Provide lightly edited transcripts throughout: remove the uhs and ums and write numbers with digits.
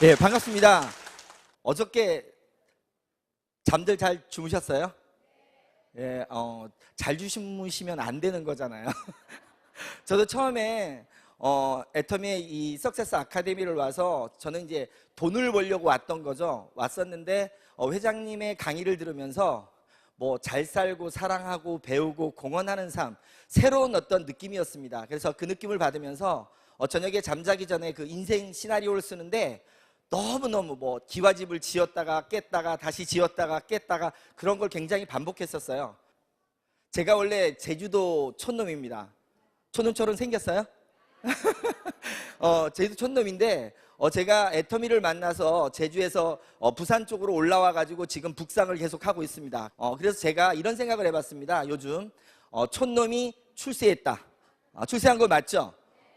예, 반갑습니다. 어저께 잠들 잘 주무셨어요? 예, 잘 주무시면 안 되는 거잖아요. 저도 처음에 애터미의 이 석세스 아카데미를 와서 저는 이제 돈을 벌려고 왔던 거죠. 왔었는데 회장님의 강의를 들으면서 뭐 잘 살고 사랑하고 배우고 공헌하는 삶, 새로운 어떤 느낌이었습니다. 그래서 그 느낌을 받으면서 저녁에 잠자기 전에 그 인생 시나리오를 쓰는데 너무너무 뭐 기와집을 지었다가 깼다가 다시 지었다가 깼다가 그런 걸 굉장히 반복했었어요. 제가 원래 제주도 촌놈입니다. 촌놈처럼 생겼어요? 제주도 촌놈인데 제가 애터미를 만나서 제주에서 부산 쪽으로 올라와 가지고 지금 북상을 계속 하고 있습니다. 그래서 제가 이런 생각을 해봤습니다. 요즘 촌놈이 출세했다. 출세한 거 맞죠?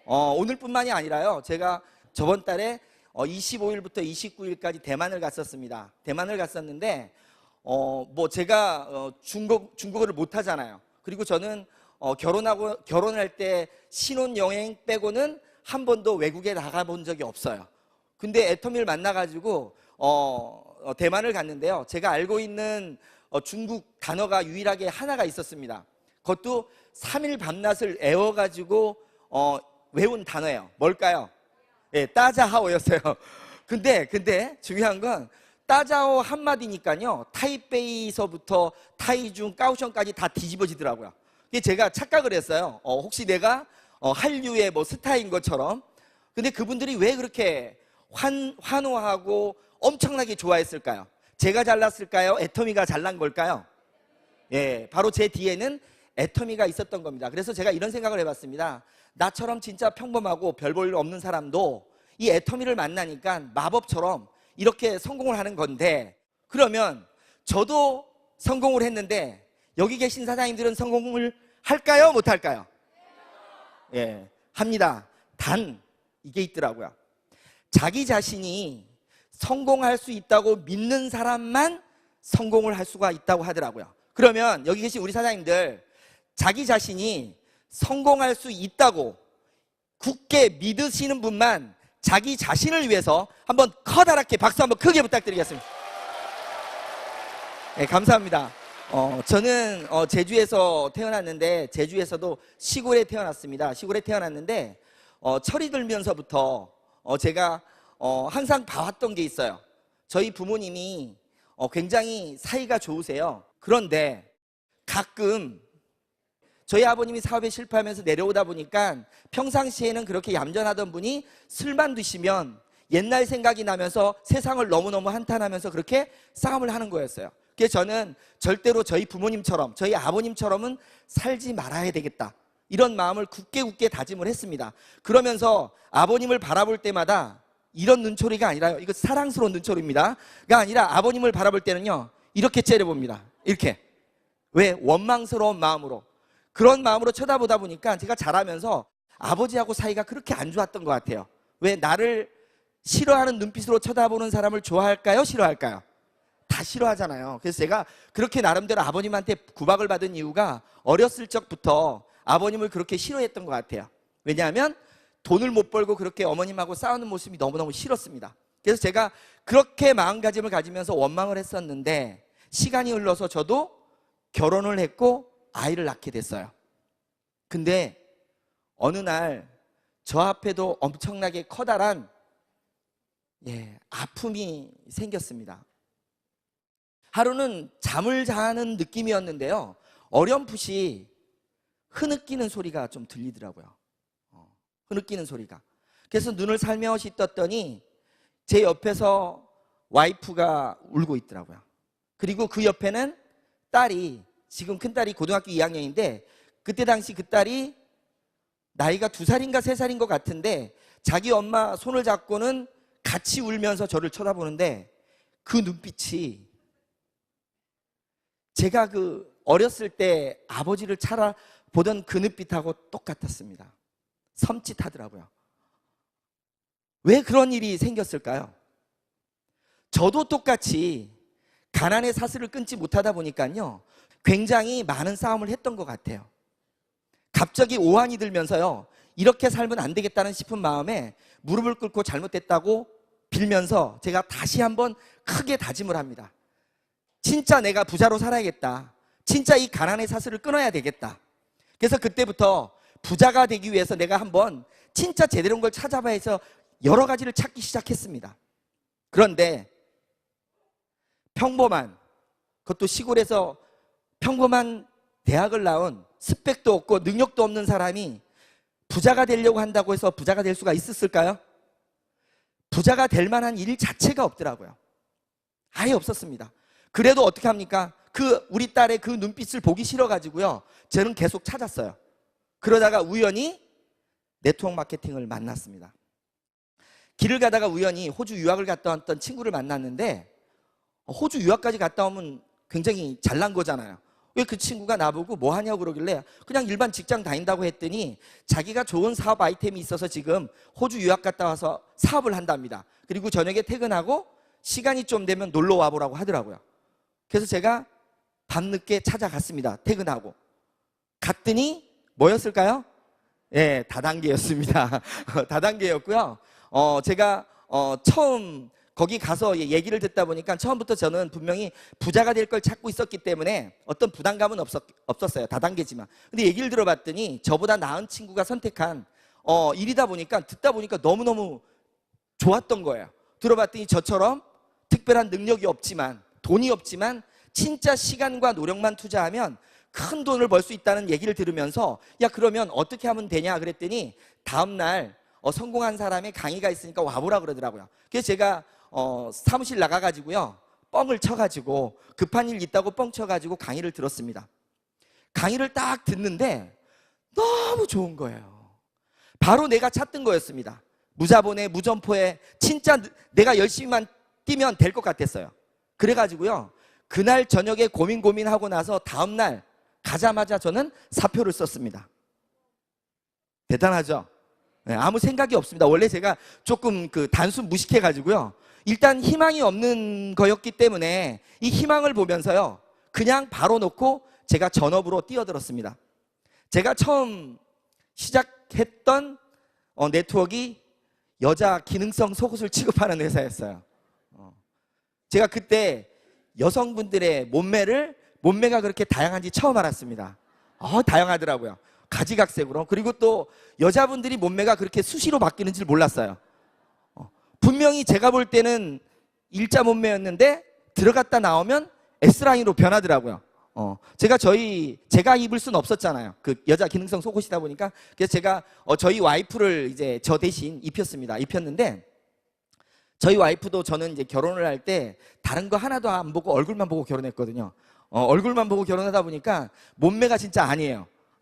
오늘뿐만이 아니라요. 제가 저번 달에 25일부터 29일까지 대만을 갔었습니다. 대만을 갔었는데 뭐 제가 중국어를 못 하잖아요. 그리고 저는 결혼할 때 신혼여행 빼고는 한 번도 외국에 나가본 적이 없어요. 근데 애터미를 만나가지고 대만을 갔는데요. 제가 알고 있는 중국 단어가 유일하게 하나가 있었습니다. 그것도 3일 밤낮을 애워가지고 외운 단어예요. 뭘까요? 예, 따자하오였어요. 근데 중요한 건 따자오 한마디니까요. 타이베이서부터 타이중, 까오션까지 다 뒤집어지더라고요. 제가 착각을 했어요. 혹시 내가 한류의 뭐 스타인 것처럼. 근데 그분들이 왜 그렇게 환호하고 엄청나게 좋아했을까요? 제가 잘났을까요? 애터미가 잘난 걸까요? 예, 바로 제 뒤에는 애터미가 있었던 겁니다. 그래서 제가 이런 생각을 해봤습니다. 나처럼 진짜 평범하고 별 볼 일 없는 사람도 이 애터미를 만나니까 마법처럼 이렇게 성공을 하는 건데, 그러면 저도 성공을 했는데 여기 계신 사장님들은 성공을 할까요? 못 할까요? 예, 합니다. 단 이게 있더라고요. 자기 자신이 성공할 수 있다고 믿는 사람만 성공을 할 수가 있다고 하더라고요. 그러면 여기 계신 우리 사장님들, 자기 자신이 성공할 수 있다고 굳게 믿으시는 분만 자기 자신을 위해서 한번 커다랗게 박수 한번 크게 부탁드리겠습니다. 네, 감사합니다. 저는 제주에서 태어났는데, 제주에서도 시골에 태어났습니다. 시골에 태어났는데 철이 들면서부터 제가 항상 봐왔던 게 있어요. 저희 부모님이 굉장히 사이가 좋으세요. 그런데 가끔 저희 아버님이 사업에 실패하면서 내려오다 보니까 평상시에는 그렇게 얌전하던 분이 술만 드시면 옛날 생각이 나면서 세상을 너무너무 한탄하면서 그렇게 싸움을 하는 거였어요. 그래서 저는 절대로 저희 부모님처럼, 저희 아버님처럼은 살지 말아야 되겠다, 이런 마음을 굳게 다짐을 했습니다. 그러면서 아버님을 바라볼 때마다 이런 눈초리가 아니라요, 이거 사랑스러운 눈초리입니다, 가 아니라 아버님을 바라볼 때는요 이렇게 째려봅니다. 이렇게. 왜? 원망스러운 마음으로. 그런 마음으로 쳐다보다 보니까 제가 자라면서 아버지하고 사이가 그렇게 안 좋았던 것 같아요. 왜? 나를 싫어하는 눈빛으로 쳐다보는 사람을 좋아할까요? 싫어할까요? 다 싫어하잖아요. 그래서 제가 그렇게 나름대로 아버님한테 구박을 받은 이유가 어렸을 적부터 아버님을 그렇게 싫어했던 것 같아요. 왜냐하면 돈을 못 벌고 그렇게 어머님하고 싸우는 모습이 너무너무 싫었습니다. 그래서 제가 그렇게 마음가짐을 가지면서 원망을 했었는데, 시간이 흘러서 저도 결혼을 했고 아이를 낳게 됐어요. 근데 어느 날 저 앞에도 엄청나게 커다란 아픔이 생겼습니다. 하루는 잠을 자는 느낌이었는데요, 어렴풋이 흐느끼는 소리가 좀 들리더라고요. 흐느끼는 소리가. 그래서 눈을 살며시 떴더니 제 옆에서 와이프가 울고 있더라고요. 그리고 그 옆에는 딸이, 지금 큰딸이 고등학교 2학년인데 그때 당시 그 딸이 나이가 2살인가 3살인 것 같은데 자기 엄마 손을 잡고는 같이 울면서 저를 쳐다보는데, 그 눈빛이 제가 그 어렸을 때 아버지를 보던 그 눈빛하고 똑같았습니다. 섬찟하더라고요. 왜 그런 일이 생겼을까요? 저도 똑같이 가난의 사슬을 끊지 못하다 보니까요 굉장히 많은 싸움을 했던 것 같아요. 갑자기 오한이 들면서요, 이렇게 살면 안 되겠다는 싶은 마음에 무릎을 꿇고 잘못됐다고 빌면서 제가 다시 한번 크게 다짐을 합니다. 진짜 내가 부자로 살아야겠다. 진짜 이 가난의 사슬을 끊어야 되겠다. 그래서 그때부터 부자가 되기 위해서 내가 한번 진짜 제대로 된 걸 찾아봐야 해서 여러 가지를 찾기 시작했습니다. 그런데 평범한, 그것도 시골에서 평범한 대학을 나온 스펙도 없고 능력도 없는 사람이 부자가 되려고 한다고 해서 부자가 될 수가 있었을까요? 부자가 될 만한 일 자체가 없더라고요. 아예 없었습니다. 그래도 어떻게 합니까? 우리 딸의 그 눈빛을 보기 싫어가지고요, 저는 계속 찾았어요. 그러다가 우연히 네트워크 마케팅을 만났습니다. 길을 가다가 우연히 호주 유학을 갔다 왔던 친구를 만났는데, 호주 유학까지 갔다 오면 굉장히 잘난 거잖아요. 왜 그 친구가 나보고 뭐 하냐고 그러길래 그냥 일반 직장 다닌다고 했더니 자기가 좋은 사업 아이템이 있어서 지금 호주 유학 갔다 와서 사업을 한답니다. 그리고 저녁에 퇴근하고 시간이 좀 되면 놀러 와보라고 하더라고요. 그래서 제가 밤늦게 찾아갔습니다. 퇴근하고 갔더니 뭐였을까요? 예, 다단계였습니다. 다단계였고요. 제가 처음 거기 가서 얘기를 듣다 보니까 처음부터 저는 분명히 부자가 될 걸 찾고 있었기 때문에 어떤 부담감은 없었어요. 다단계지만. 근데 얘기를 들어봤더니 저보다 나은 친구가 선택한 일이다 보니까, 듣다 보니까 너무너무 좋았던 거예요. 들어봤더니 저처럼 특별한 능력이 없지만, 돈이 없지만 진짜 시간과 노력만 투자하면 큰 돈을 벌 수 있다는 얘기를 들으면서, 야, 그러면 어떻게 하면 되냐 그랬더니 다음날 성공한 사람의 강의가 있으니까 와보라 그러더라고요. 그래서 제가 사무실 나가가지고요, 뻥을 쳐가지고, 급한 일 있다고 뻥 쳐가지고 강의를 들었습니다. 강의를 딱 듣는데 너무 좋은 거예요. 바로 내가 찾던 거였습니다. 무자본에 무점포에 진짜 내가 열심히만 뛰면 될 것 같았어요. 그래가지고요, 그날 저녁에 고민하고 나서 다음날 가자마자 저는 사표를 썼습니다. 대단하죠? 네, 아무 생각이 없습니다. 원래 제가 조금 단순 무식해가지고요, 일단 희망이 없는 거였기 때문에 이 희망을 보면서요, 그냥 바로 놓고 제가 전업으로 뛰어들었습니다. 제가 처음 시작했던 네트워크가 여자 기능성 속옷을 취급하는 회사였어요. 제가 그때 여성분들의 몸매가 그렇게 다양한지 처음 알았습니다. 다양하더라고요. 가지각색으로. 그리고 또 여자분들이 몸매가 그렇게 수시로 바뀌는 줄 몰랐어요. 분명히 제가 볼 때는 일자 몸매였는데 들어갔다 나오면 S라인으로 변하더라고요. 제가 입을 수는 없었잖아요. 그 여자 기능성 속옷이다 보니까. 그래서 제가 저희 와이프를 이제 저 대신 입혔는데, 저희 와이프도 저는 이제 결혼을 할 때 다른 거 하나도 안 보고 얼굴만 보고 결혼했거든요. 얼굴만 보고 결혼하다 보니까 몸매가 진짜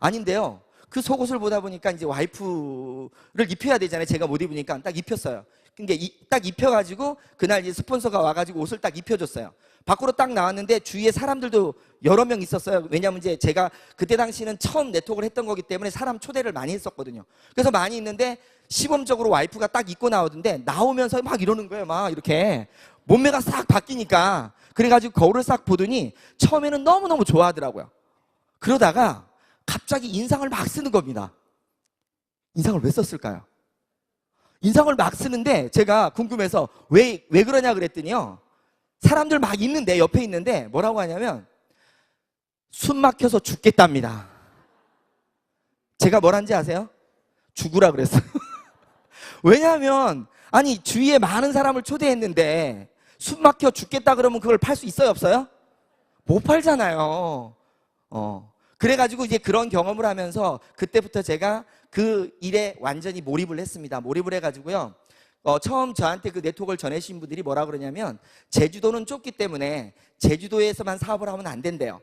아닌데요. 그 속옷을 보다 보니까 이제 와이프를 입혀야 되잖아요. 제가 못 입으니까 딱 입혔어요. 근데 딱 입혀가지고 그날 이제 스폰서가 와가지고 옷을 딱 입혀줬어요. 밖으로 딱 나왔는데 주위에 사람들도 여러 명 있었어요. 왜냐면 이제 제가 그때 당시는 처음 네트워크를 했던 거기 때문에 사람 초대를 많이 했었거든요. 그래서 많이 있는데 시범적으로 와이프가 딱 입고 나오던데 나오면서 막 이러는 거예요. 막 이렇게 몸매가 싹 바뀌니까. 그래가지고 거울을 싹 보더니 처음에는 너무너무 좋아하더라고요. 그러다가 갑자기 인상을 막 쓰는 겁니다. 인상을 왜 썼을까요? 인상을 막 쓰는데 제가 궁금해서 왜 그러냐 그랬더니요, 사람들 막 있는데, 옆에 있는데 뭐라고 하냐면 숨 막혀서 죽겠답니다. 제가 뭐란지 아세요? 죽으라 그랬어요. 왜냐하면 아니 주위에 많은 사람을 초대했는데 숨 막혀 죽겠다 그러면 그걸 팔 수 있어요, 없어요? 못 팔잖아요. 그래가지고 이제 그런 경험을 하면서 그때부터 제가 그 일에 완전히 몰입을 했습니다. 몰입을 해가지고요, 처음 저한테 그 네트워크를 전해주신 분들이 뭐라 그러냐면, 제주도는 좁기 때문에 제주도에서만 사업을 하면 안 된대요.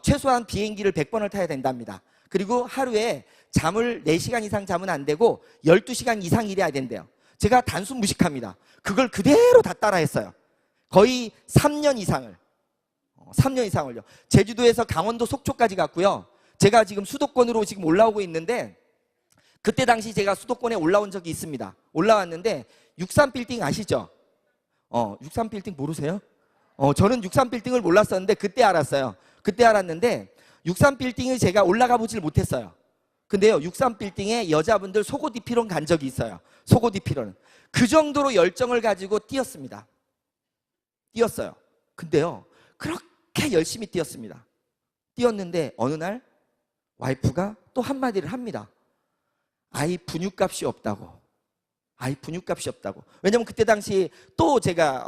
최소한 비행기를 100번을 타야 된답니다. 그리고 하루에 잠을 4시간 이상 자면 안 되고 12시간 이상 일해야 된대요. 제가 단순 무식합니다. 그걸 그대로 다 따라했어요. 거의 3년 이상을요. 제주도에서 강원도 속초까지 갔고요. 제가 지금 수도권으로 지금 올라오고 있는데, 그때 당시 제가 수도권에 올라온 적이 있습니다. 올라왔는데 63빌딩 아시죠? 63빌딩 모르세요? 저는 63빌딩을 몰랐었는데 그때 알았어요. 그때 알았는데 63빌딩을 제가 올라가 보질 못했어요. 근데요, 63빌딩에 여자분들 속옷 입히러 간 적이 있어요. 속옷 입히러는. 그 정도로 열정을 가지고 뛰었습니다. 뛰었어요. 근데요, 그렇게 열심히 뛰었습니다. 뛰었는데 어느 날 와이프가 또 한마디를 합니다. 아이 분유값이 없다고. 아이 분유값이 없다고. 왜냐면 그때 당시 또 제가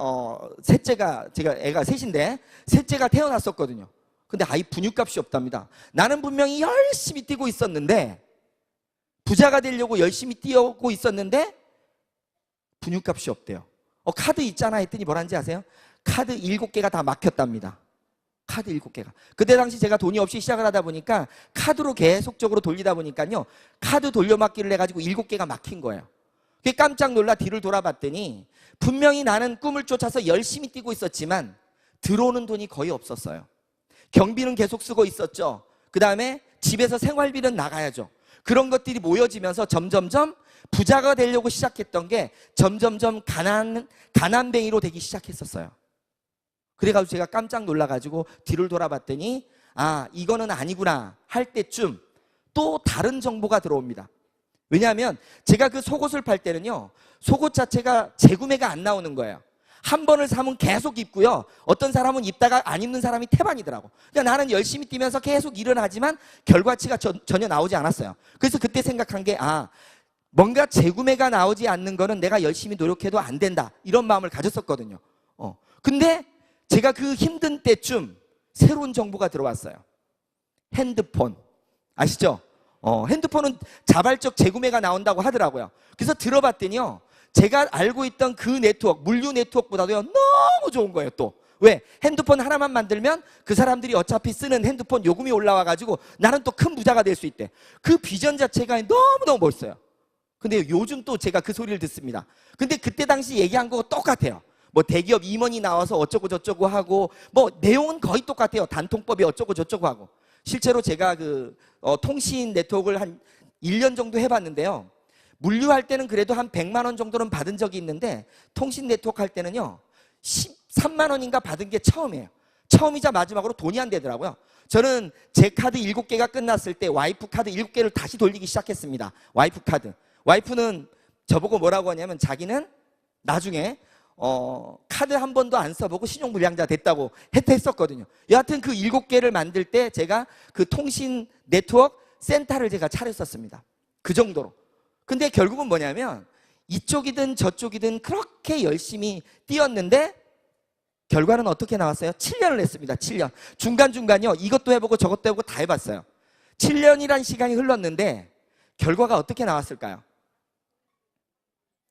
셋째가, 제가 애가 셋인데 셋째가 태어났었거든요. 근데 아이 분유값이 없답니다. 나는 분명히 열심히 뛰고 있었는데, 부자가 되려고 열심히 뛰고 있었는데 분유값이 없대요. 카드 있잖아 했더니 뭐라는지 아세요? 카드 7개가 다 막혔답니다. 카드 7개가. 그때 당시 제가 돈이 없이 시작을 하다 보니까 카드로 계속적으로 돌리다 보니까요, 카드 돌려막기를 해가지고 7개가 막힌 거예요. 그게 깜짝 놀라 뒤를 돌아봤더니 분명히 나는 꿈을 쫓아서 열심히 뛰고 있었지만 들어오는 돈이 거의 없었어요. 경비는 계속 쓰고 있었죠. 그 다음에 집에서 생활비는 나가야죠. 그런 것들이 모여지면서 점점점 부자가 되려고 시작했던 게 점점점 가난뱅이로 되기 시작했었어요. 그래가지고 제가 깜짝 놀라가지고 뒤를 돌아봤더니 아, 이거는 아니구나 할 때쯤 또 다른 정보가 들어옵니다. 왜냐하면 제가 그 속옷을 팔 때는요, 속옷 자체가 재구매가 안 나오는 거예요. 한 번을 사면 계속 입고요, 어떤 사람은 입다가 안 입는 사람이 태반이더라고. 그러니까 나는 열심히 뛰면서 계속 일은 하지만 결과치가 전혀 나오지 않았어요. 그래서 그때 생각한 게 뭔가 재구매가 나오지 않는 거는 내가 열심히 노력해도 안 된다, 이런 마음을 가졌었거든요. 근데 제가 그 힘든 때쯤 새로운 정보가 들어왔어요. 핸드폰 아시죠? 핸드폰은 자발적 재구매가 나온다고 하더라고요. 그래서 들어봤더니요, 제가 알고 있던 그 네트워크, 물류 네트워크보다도요 너무 좋은 거예요. 또 왜? 핸드폰 하나만 만들면 그 사람들이 어차피 쓰는 핸드폰 요금이 올라와가지고 나는 또 큰 부자가 될 수 있대. 그 비전 자체가 너무너무 멋있어요. 근데 요즘 또 제가 그 소리를 듣습니다. 근데 그때 당시 얘기한 거 똑같아요. 뭐 대기업 임원이 나와서 어쩌고 저쩌고 하고, 뭐 내용은 거의 똑같아요. 단통법이 어쩌고 저쩌고 하고. 실제로 제가 통신 네트워크를 한 1년 정도 해봤는데요, 물류할 때는 그래도 한 100만 원 정도는 받은 적이 있는데 통신 네트워크 할 때는요 13만 원인가 받은 게 처음이에요. 처음이자 마지막으로 돈이 안 되더라고요. 저는 제 카드 7개가 끝났을 때 와이프 카드 7개를 다시 돌리기 시작했습니다. 와이프 카드. 와이프는 저보고 뭐라고 하냐면 자기는 나중에 카드 한 번도 안 써보고 신용불량자 됐다고 했었거든요. 여하튼 그 7개를 만들 때 제가 그 통신 네트워크 센터를 제가 차렸었습니다. 그 정도로. 근데 결국은 뭐냐면 이쪽이든 저쪽이든 그렇게 열심히 뛰었는데 결과는 어떻게 나왔어요? 7년을 했습니다. 7년. 중간중간요, 이것도 해보고 저것도 해보고 다 해봤어요. 7년이란 시간이 흘렀는데 결과가 어떻게 나왔을까요?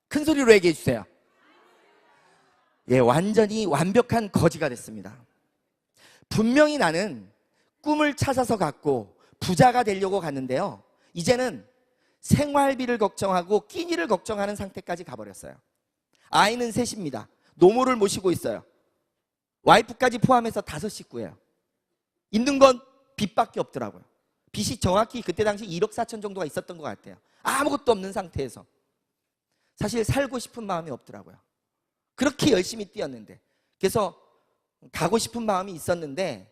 큰 소리로 얘기해 주세요. 예, 완전히 완벽한 거지가 됐습니다. 분명히 나는 꿈을 찾아서 갔고 부자가 되려고 갔는데요, 이제는 생활비를 걱정하고 끼니를 걱정하는 상태까지 가버렸어요. 아이는 셋입니다. 노모를 모시고 있어요. 와이프까지 포함해서 5식구예요. 있는 건 빚밖에 없더라고요. 빚이 정확히 그때 당시 1억 4천 정도가 있었던 것 같아요. 아무것도 없는 상태에서 사실 살고 싶은 마음이 없더라고요. 그렇게 열심히 뛰었는데. 그래서 가고 싶은 마음이 있었는데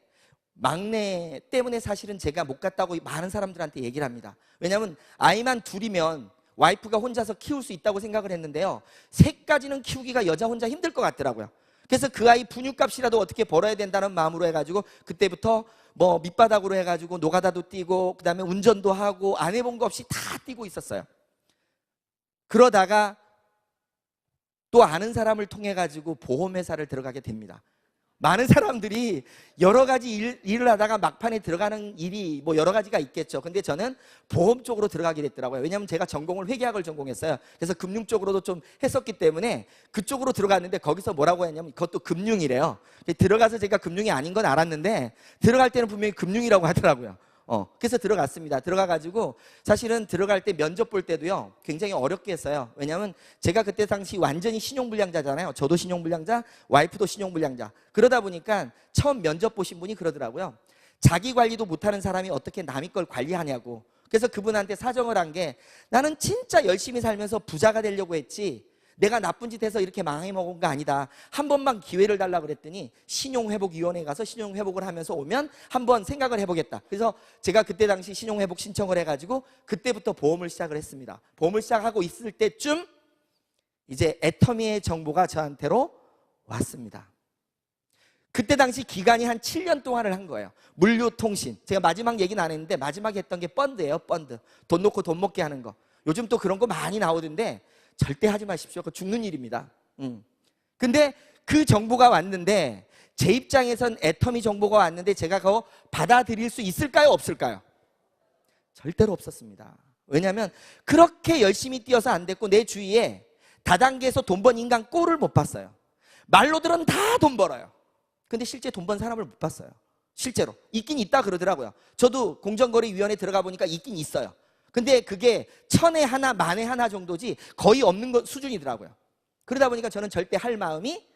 막내 때문에 사실은 제가 못 갔다고 많은 사람들한테 얘기를 합니다. 왜냐하면 아이만 둘이면 와이프가 혼자서 키울 수 있다고 생각을 했는데요, 3까지는 키우기가 여자 혼자 힘들 것 같더라고요. 그래서 그 아이 분유값이라도 어떻게 벌어야 된다는 마음으로 해가지고 그때부터 뭐 밑바닥으로 해가지고 노가다도 뛰고 그 다음에 운전도 하고 안 해본 거 없이 다 뛰고 있었어요. 그러다가 또 아는 사람을 통해 가지고 보험회사를 들어가게 됩니다. 많은 사람들이 여러 가지 일을 하다가 막판에 들어가는 일이 뭐 여러 가지가 있겠죠. 근데 저는 보험 쪽으로 들어가게 됐더라고요. 왜냐하면 제가 전공을 회계학을 전공했어요. 그래서 금융 쪽으로도 좀 했었기 때문에 그쪽으로 들어갔는데 거기서 뭐라고 했냐면 그것도 금융이래요. 들어가서 제가 금융이 아닌 건 알았는데 들어갈 때는 분명히 금융이라고 하더라고요. 그래서 들어갔습니다. 들어가가지고 사실은 들어갈 때 면접 볼 때도요 굉장히 어렵게 했어요. 왜냐하면 제가 그때 당시 완전히 신용불량자잖아요. 저도 신용불량자, 와이프도 신용불량자. 그러다 보니까 처음 면접 보신 분이 그러더라고요. 자기 관리도 못하는 사람이 어떻게 남의 걸 관리하냐고. 그래서 그분한테 사정을 한 게 나는 진짜 열심히 살면서 부자가 되려고 했지 내가 나쁜 짓 해서 이렇게 망해먹은 거 아니다. 한 번만 기회를 달라고 그랬더니 신용회복위원회에 가서 신용회복을 하면서 오면 한번 생각을 해보겠다. 그래서 제가 그때 당시 신용회복 신청을 해가지고 그때부터 보험을 시작을 했습니다. 보험을 시작하고 있을 때쯤 이제 애터미의 정보가 저한테로 왔습니다. 그때 당시 기간이 한 7년 동안을 한 거예요. 물류통신. 제가 마지막 얘기는 안 했는데 마지막에 했던 게 펀드예요. 펀드. 돈 놓고 돈 먹게 하는 거. 요즘 또 그런 거 많이 나오던데 절대 하지 마십시오. 그거 죽는 일입니다. 근데 그 정보가 왔는데 제 입장에선 애터미 정보가 왔는데 제가 그거 받아들일 수 있을까요? 없을까요? 절대로 없었습니다. 왜냐하면 그렇게 열심히 뛰어서 안 됐고 내 주위에 다단계에서 돈 번 인간 꼴을 못 봤어요. 말로들은 다 돈 벌어요. 근데 실제 돈 번 사람을 못 봤어요. 실제로 있긴 있다 그러더라고요. 저도 공정거래위원회 들어가 보니까 있긴 있어요. 근데 그게 1000에 하나, 만에 하나 정도지 거의 없는 수준이더라고요. 그러다 보니까 저는 절대 할 마음이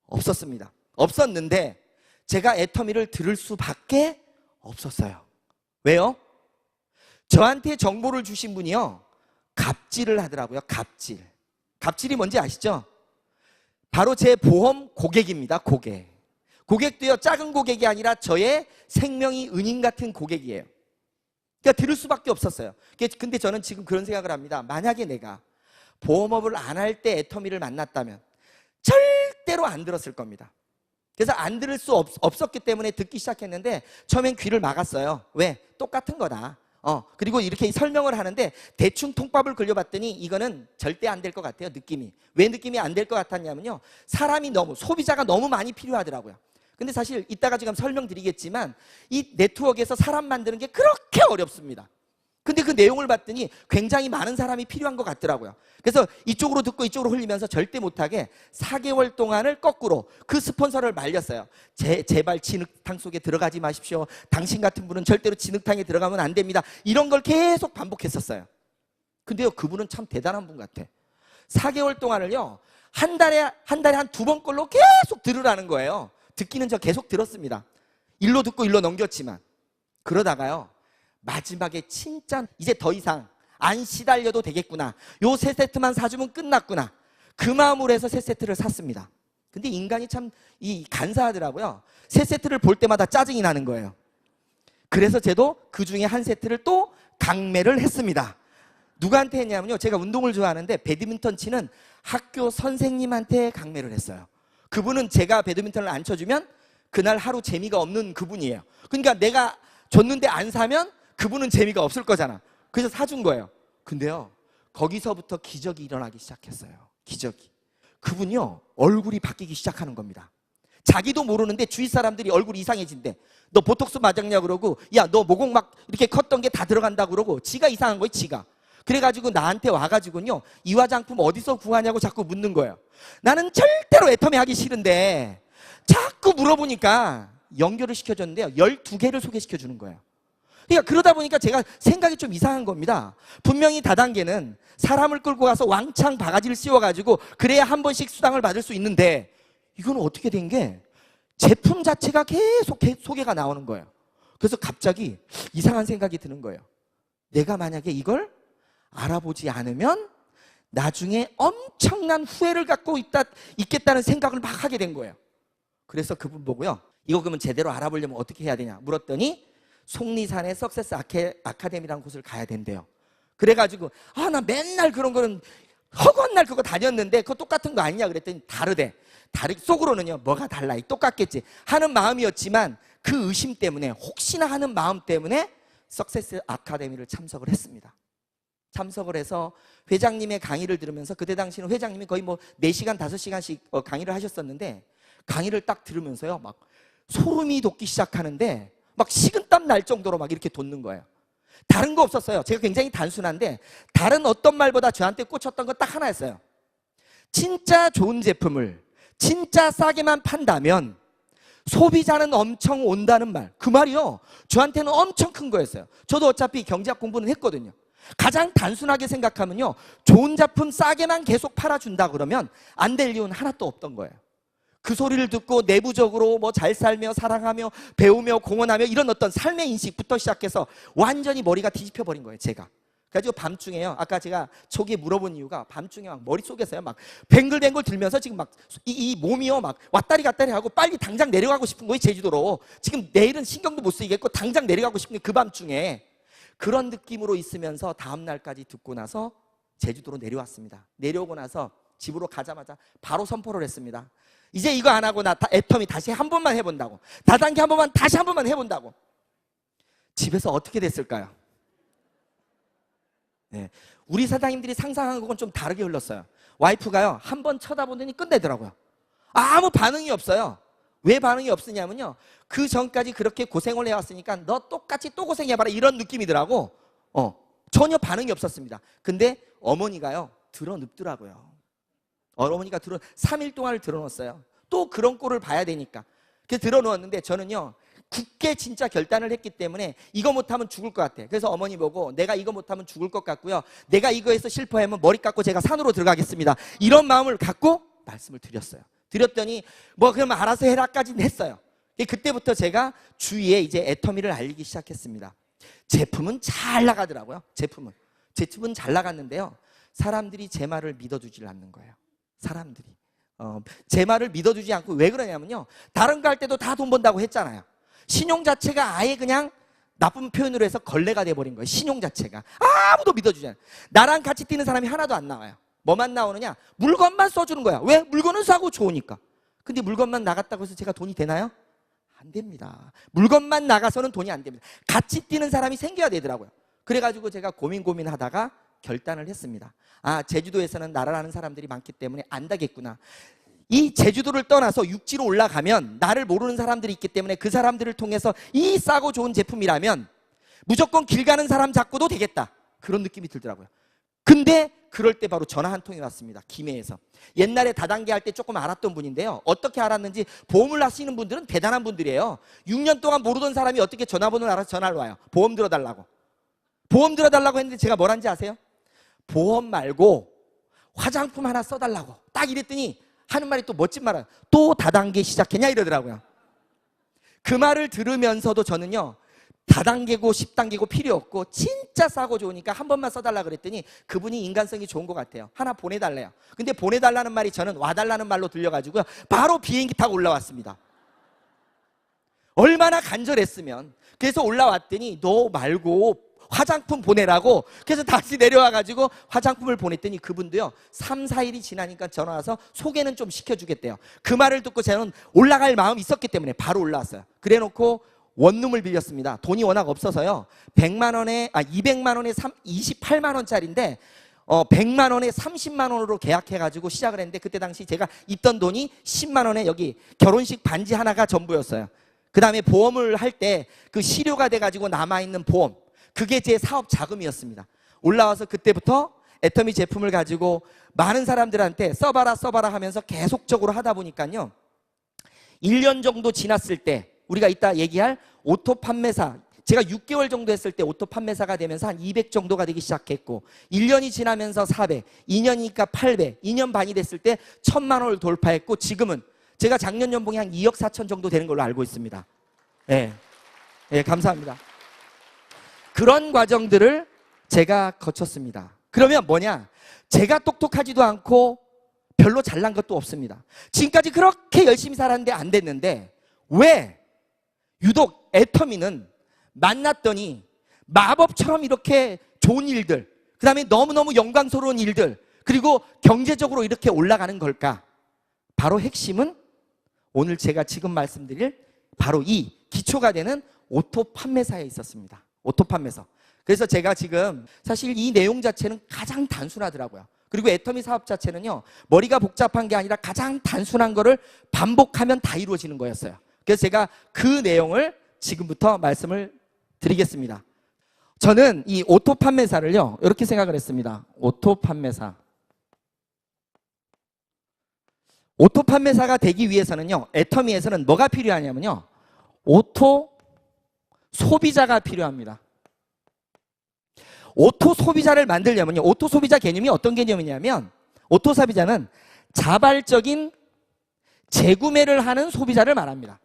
없었습니다. 없었는데 제가 애터미를 들을 수밖에 없었어요. 왜요? 저한테 정보를 주신 분이요, 갑질을 하더라고요. 갑질. 갑질이 뭔지 아시죠? 바로 제 보험 고객입니다. 고객도요, 작은 고객이 아니라 저의 생명이 은인 같은 고객이에요. 그러니까 들을 수밖에 없었어요. 근데 저는 지금 그런 생각을 합니다. 만약에 내가 보험업을 안 할 때 애터미를 만났다면 절대로 안 들었을 겁니다. 그래서 안 들을 수 없었기 때문에 듣기 시작했는데 처음엔 귀를 막았어요. 왜? 똑같은 거다. 그리고 이렇게 설명을 하는데 대충 통밥을 굴려봤더니 이거는 절대 안 될 것 같아요. 느낌이. 왜 느낌이 안 될 것 같았냐면요, 사람이 소비자가 너무 많이 필요하더라고요. 근데 사실 이따가 지금 설명드리겠지만 이 네트워크에서 사람 만드는 게 그렇게 어렵습니다. 근데 그 내용을 봤더니 굉장히 많은 사람이 필요한 것 같더라고요. 그래서 이쪽으로 듣고 이쪽으로 흘리면서 절대 못하게 4개월 동안을 거꾸로 그 스폰서를 말렸어요. 제발 진흙탕 속에 들어가지 마십시오. 당신 같은 분은 절대로 진흙탕에 들어가면 안 됩니다. 이런 걸 계속 반복했었어요. 근데요, 그분은 참 대단한 분 같아. 4개월 동안을요, 한 달에 한 2번 꼴로 계속 들으라는 거예요. 듣기는 저 계속 들었습니다. 일로 듣고 일로 넘겼지만. 그러다가요, 마지막에 진짜 이제 더 이상 안 시달려도 되겠구나. 요 3세트만 사주면 끝났구나. 그 마음으로 해서 3세트를 샀습니다. 근데 인간이 참 간사하더라고요. 3세트를 볼 때마다 짜증이 나는 거예요. 그래서 저도 그 중에 한 세트를 또 강매를 했습니다. 누구한테 했냐면요, 제가 운동을 좋아하는데 배드민턴 치는 학교 선생님한테 강매를 했어요. 그분은 제가 배드민턴을 안 쳐주면 그날 하루 재미가 없는 그분이에요. 그러니까 내가 줬는데 안 사면 그분은 재미가 없을 거잖아. 그래서 사준 거예요. 근데요, 거기서부터 기적이 일어나기 시작했어요. 기적이. 그분이요, 얼굴이 바뀌기 시작하는 겁니다. 자기도 모르는데 주위 사람들이 얼굴이 이상해진대. 너 보톡스 맞았냐 그러고, 야, 너 모공 막 이렇게 컸던 게 다 들어간다 그러고, 지가 이상한 거예요, 지가. 그래가지고 나한테 와가지고요, 이 화장품 어디서 구하냐고 자꾸 묻는 거예요. 나는 절대로 애터미 하기 싫은데 자꾸 물어보니까 연결을 시켜줬는데요, 12개를 소개시켜주는 거예요. 그러니까 그러다 보니까 제가 생각이 좀 이상한 겁니다. 분명히 다단계는 사람을 끌고 가서 왕창 바가지를 씌워가지고 그래야 한 번씩 수당을 받을 수 있는데, 이건 어떻게 된 게 제품 자체가 계속 소개가 나오는 거예요. 그래서 갑자기 이상한 생각이 드는 거예요. 내가 만약에 이걸 알아보지 않으면 나중에 엄청난 후회를 갖고 있겠다는 생각을 막 하게 된 거예요. 그래서 그분 보고요, 이거 그러면 제대로 알아보려면 어떻게 해야 되냐 물었더니 속리산의 석세스 아카데미라는 곳을 가야 된대요. 그래가지고 나 맨날 그런 거는 허구한 날 그거 다녔는데 그거 똑같은 거 아니냐 그랬더니 다르대. 속으로는요, 뭐가 달라, 똑같겠지 하는 마음이었지만 그 의심 때문에, 혹시나 하는 마음 때문에 석세스 아카데미를 참석을 했습니다. 참석을 해서 회장님의 강의를 들으면서, 그때 당시는 회장님이 거의 4시간 5시간씩 강의를 하셨었는데, 강의를 딱 들으면서요, 막 소름이 돋기 시작하는데 막 식은땀 날 정도로 막 이렇게 돋는 거예요. 다른 거 없었어요. 제가 굉장히 단순한데 다른 어떤 말보다 저한테 꽂혔던 건 딱 하나였어요. 진짜 좋은 제품을 진짜 싸게만 판다면 소비자는 엄청 온다는 말. 그 말이요, 저한테는 엄청 큰 거였어요. 저도 어차피 경제학 공부는 했거든요. 가장 단순하게 생각하면요, 좋은 제품 싸게만 계속 팔아준다 그러면 안 될 이유는 하나도 없던 거예요. 그 소리를 듣고 내부적으로 잘 살며 사랑하며 배우며 공헌하며 이런 어떤 삶의 인식부터 시작해서 완전히 머리가 뒤집혀 버린 거예요, 제가. 그래가지고 밤중에요. 아까 제가 초기에 물어본 이유가 밤중에 막 머릿속에서요. 막 뱅글뱅글 들면서 지금 막 이 몸이요. 막 왔다리 갔다리 하고 빨리 당장 내려가고 싶은 거예요. 제주도로. 지금 내일은 신경도 못 쓰이겠고 당장 내려가고 싶은 게 그 밤중에. 그런 느낌으로 있으면서 다음 날까지 듣고 나서 제주도로 내려왔습니다. 내려오고 나서 집으로 가자마자 바로 선포를 했습니다. 이제 이거 안 하고 나 애터미 다시 한 번만 해본다고. 다단계 한 번만 다시 한 번만 해본다고. 집에서 어떻게 됐을까요? 네. 우리 사장님들이 상상한 것은 좀 다르게 흘렀어요. 와이프가요, 한 번 쳐다보더니 끝내더라고요. 아무 반응이 없어요. 왜 반응이 없으냐면요, 그 전까지 그렇게 고생을 해왔으니까 너 똑같이 또 고생해봐라 이런 느낌이더라고. 전혀 반응이 없었습니다. 근데 어머니가요, 드러눕더라고요. 어머니가 3일 동안을 드러놓았어요. 또 그런 꼴을 봐야 되니까. 그래서 드러누웠는데 저는요, 굳게 진짜 결단을 했기 때문에 이거 못하면 죽을 것 같아. 그래서 어머니 보고 내가 이거 못하면 죽을 것 같고요, 내가 이거에서 실패하면 머리 깎고 제가 산으로 들어가겠습니다, 이런 마음을 갖고 말씀을 드렸어요. 드렸더니 뭐 그러면 알아서 해라까지는 했어요. 그때부터 제가 주위에 이제 애터미를 알리기 시작했습니다. 제품은 잘 나가더라고요. 제품은 잘 나갔는데요, 사람들이 제 말을 믿어주질 않는 거예요. 사람들이 제 말을 믿어주지 않고, 왜 그러냐면요, 다른 거 할 때도 다 돈 번다고 했잖아요. 신용 자체가 아예 그냥 나쁜 표현으로 해서 걸레가 돼버린 거예요. 신용 자체가 아무도 믿어주지 않아요. 나랑 같이 뛰는 사람이 하나도 안 나와요. 뭐만 나오느냐, 물건만 써주는 거야. 왜? 물건은 싸고 좋으니까. 근데 물건만 나갔다고 해서 제가 돈이 되나요? 안 됩니다. 물건만 나가서는 돈이 안 됩니다. 같이 뛰는 사람이 생겨야 되더라고요. 그래가지고 제가 고민하다가 결단을 했습니다. 아, 제주도에서는 나를 아는 사람들이 많기 때문에 안다겠구나. 이 제주도를 떠나서 육지로 올라가면 나를 모르는 사람들이 있기 때문에 그 사람들을 통해서 이 싸고 좋은 제품이라면 무조건 길 가는 사람 잡고도 되겠다, 그런 느낌이 들더라고요. 근데 그럴 때 바로 전화 한 통이 왔습니다. 김해에서. 옛날에 다단계 할 때 조금 알았던 분인데요, 어떻게 알았는지, 보험을 하시는 분들은 대단한 분들이에요. 6년 동안 모르던 사람이 어떻게 전화번호를 알아서 전화를 와요. 보험 들어달라고 했는데 제가 뭘 한지 아세요? 보험 말고 화장품 하나 써달라고 딱 이랬더니 하는 말이 또 멋진 말이에요. 또 다단계 시작했냐 이러더라고요. 그 말을 들으면서도 저는요, 다단계고 10단계고 필요 없고 진짜 싸고 좋으니까 한 번만 써달라 그랬더니 그분이 인간성이 좋은 것 같아요. 하나 보내달래요. 근데 보내달라는 말이 저는 와달라는 말로 들려가지고요, 바로 비행기 타고 올라왔습니다. 얼마나 간절했으면. 그래서 올라왔더니 너 말고 화장품 보내라고. 그래서 다시 내려와가지고 화장품을 보냈더니 그분도요, 3, 4일이 지나니까 전화 와서 소개는 좀 시켜주겠대요. 그 말을 듣고 저는 올라갈 마음이 있었기 때문에 바로 올라왔어요. 그래놓고 원룸을 빌렸습니다. 돈이 워낙 없어서요, 200만 원에 28만 원짜리인데 100만 원에 30만 원으로 계약해가지고 시작을 했는데, 그때 당시 제가 있던 돈이 10만 원에 여기 결혼식 반지 하나가 전부였어요. 그 다음에 보험을 할 때 그 실효가 돼가지고 남아있는 보험, 그게 제 사업 자금이었습니다. 올라와서 그때부터 애터미 제품을 가지고 많은 사람들한테 써봐라 하면서 계속적으로 하다 보니까요, 1년 정도 지났을 때 우리가 이따 얘기할 오토 판매사, 제가 6개월 정도 했을 때 오토 판매사가 되면서 한 200 정도가 되기 시작했고, 1년이 지나면서 400, 2년이니까 800, 2년 반이 됐을 때 1000만 원을 돌파했고, 지금은 제가 작년 연봉이 한 2억 4천 정도 되는 걸로 알고 있습니다. 네, 감사합니다. 그런 과정들을 제가 거쳤습니다. 그러면 뭐냐? 제가 똑똑하지도 않고 별로 잘난 것도 없습니다. 지금까지 그렇게 열심히 살았는데 안 됐는데, 왜 유독 애터미는 만났더니 마법처럼 이렇게 좋은 일들, 그 다음에 너무너무 영광스러운 일들, 그리고 경제적으로 이렇게 올라가는 걸까? 바로 핵심은 오늘 제가 지금 말씀드릴 바로 이 기초가 되는 오토 판매사에 있었습니다. 오토 판매사. 그래서 제가 지금 사실 이 내용 자체는 가장 단순하더라고요. 그리고 애터미 사업 자체는요, 머리가 복잡한 게 아니라 가장 단순한 거를 반복하면 다 이루어지는 거였어요. 그래서 제가 그 내용을 지금부터 말씀을 드리겠습니다. 저는 이 오토 판매사를요, 이렇게 생각을 했습니다. 오토 판매사. 오토 판매사가 되기 위해서는요, 애터미에서는 뭐가 필요하냐면요, 오토 소비자가 필요합니다. 오토 소비자를 만들려면요, 오토 소비자 개념이 어떤 개념이냐면, 오토 소비자는 자발적인 재구매를 하는 소비자를 말합니다.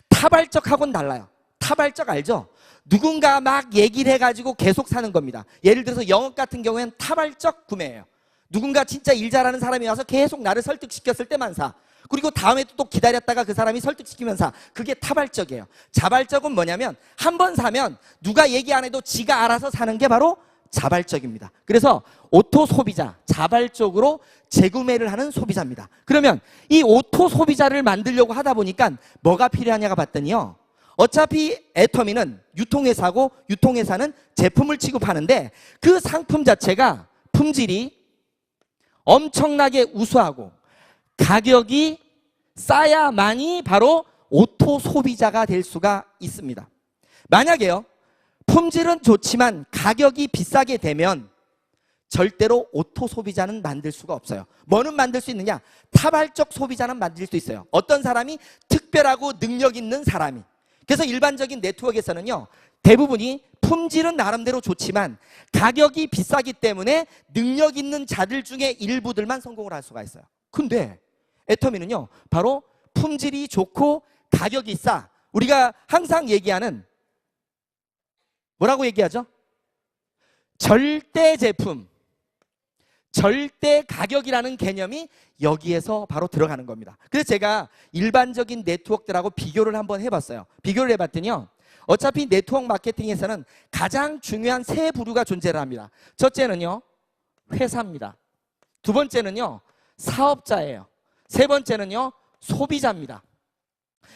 타발적하고는 달라요. 타발적 알죠? 누군가 막 얘기를 해가지고 계속 사는 겁니다. 예를 들어서 영업 같은 경우에는 타발적 구매예요. 누군가 진짜 일 잘하는 사람이 와서 계속 나를 설득시켰을 때만 사. 그리고 다음에 또 기다렸다가 그 사람이 설득시키면 사. 그게 타발적이에요. 자발적은 뭐냐면 한 번 사면 누가 얘기 안 해도 지가 알아서 사는 게 바로 자발적입니다. 그래서 오토 소비자, 자발적으로 재구매를 하는 소비자입니다. 그러면 이 오토 소비자를 만들려고 하다 보니까 뭐가 필요하냐가 봤더니요, 어차피 애터미는 유통회사고 유통회사는 제품을 취급하는데 그 상품 자체가 품질이 엄청나게 우수하고 가격이 싸야만이 바로 오토 소비자가 될 수가 있습니다. 만약에요, 품질은 좋지만 가격이 비싸게 되면 절대로 오토 소비자는 만들 수가 없어요. 뭐는 만들 수 있느냐? 타발적 소비자는 만들 수 있어요. 어떤 사람이 특별하고 능력 있는 사람이. 그래서 일반적인 네트워크에서는요, 대부분이 품질은 나름대로 좋지만 가격이 비싸기 때문에 능력 있는 자들 중에 일부들만 성공을 할 수가 있어요. 근데 애터미는요, 바로 품질이 좋고 가격이 싸. 우리가 항상 얘기하는, 뭐라고 얘기하죠? 절대 제품, 절대 가격이라는 개념이 여기에서 바로 들어가는 겁니다. 그래서 제가 일반적인 네트워크들하고 비교를 한번 해봤어요. 비교를 해봤더니요, 어차피 네트워크 마케팅에서는 가장 중요한 세 부류가 존재를 합니다. 첫째는요, 회사입니다. 두 번째는요, 사업자예요. 세 번째는요, 소비자입니다.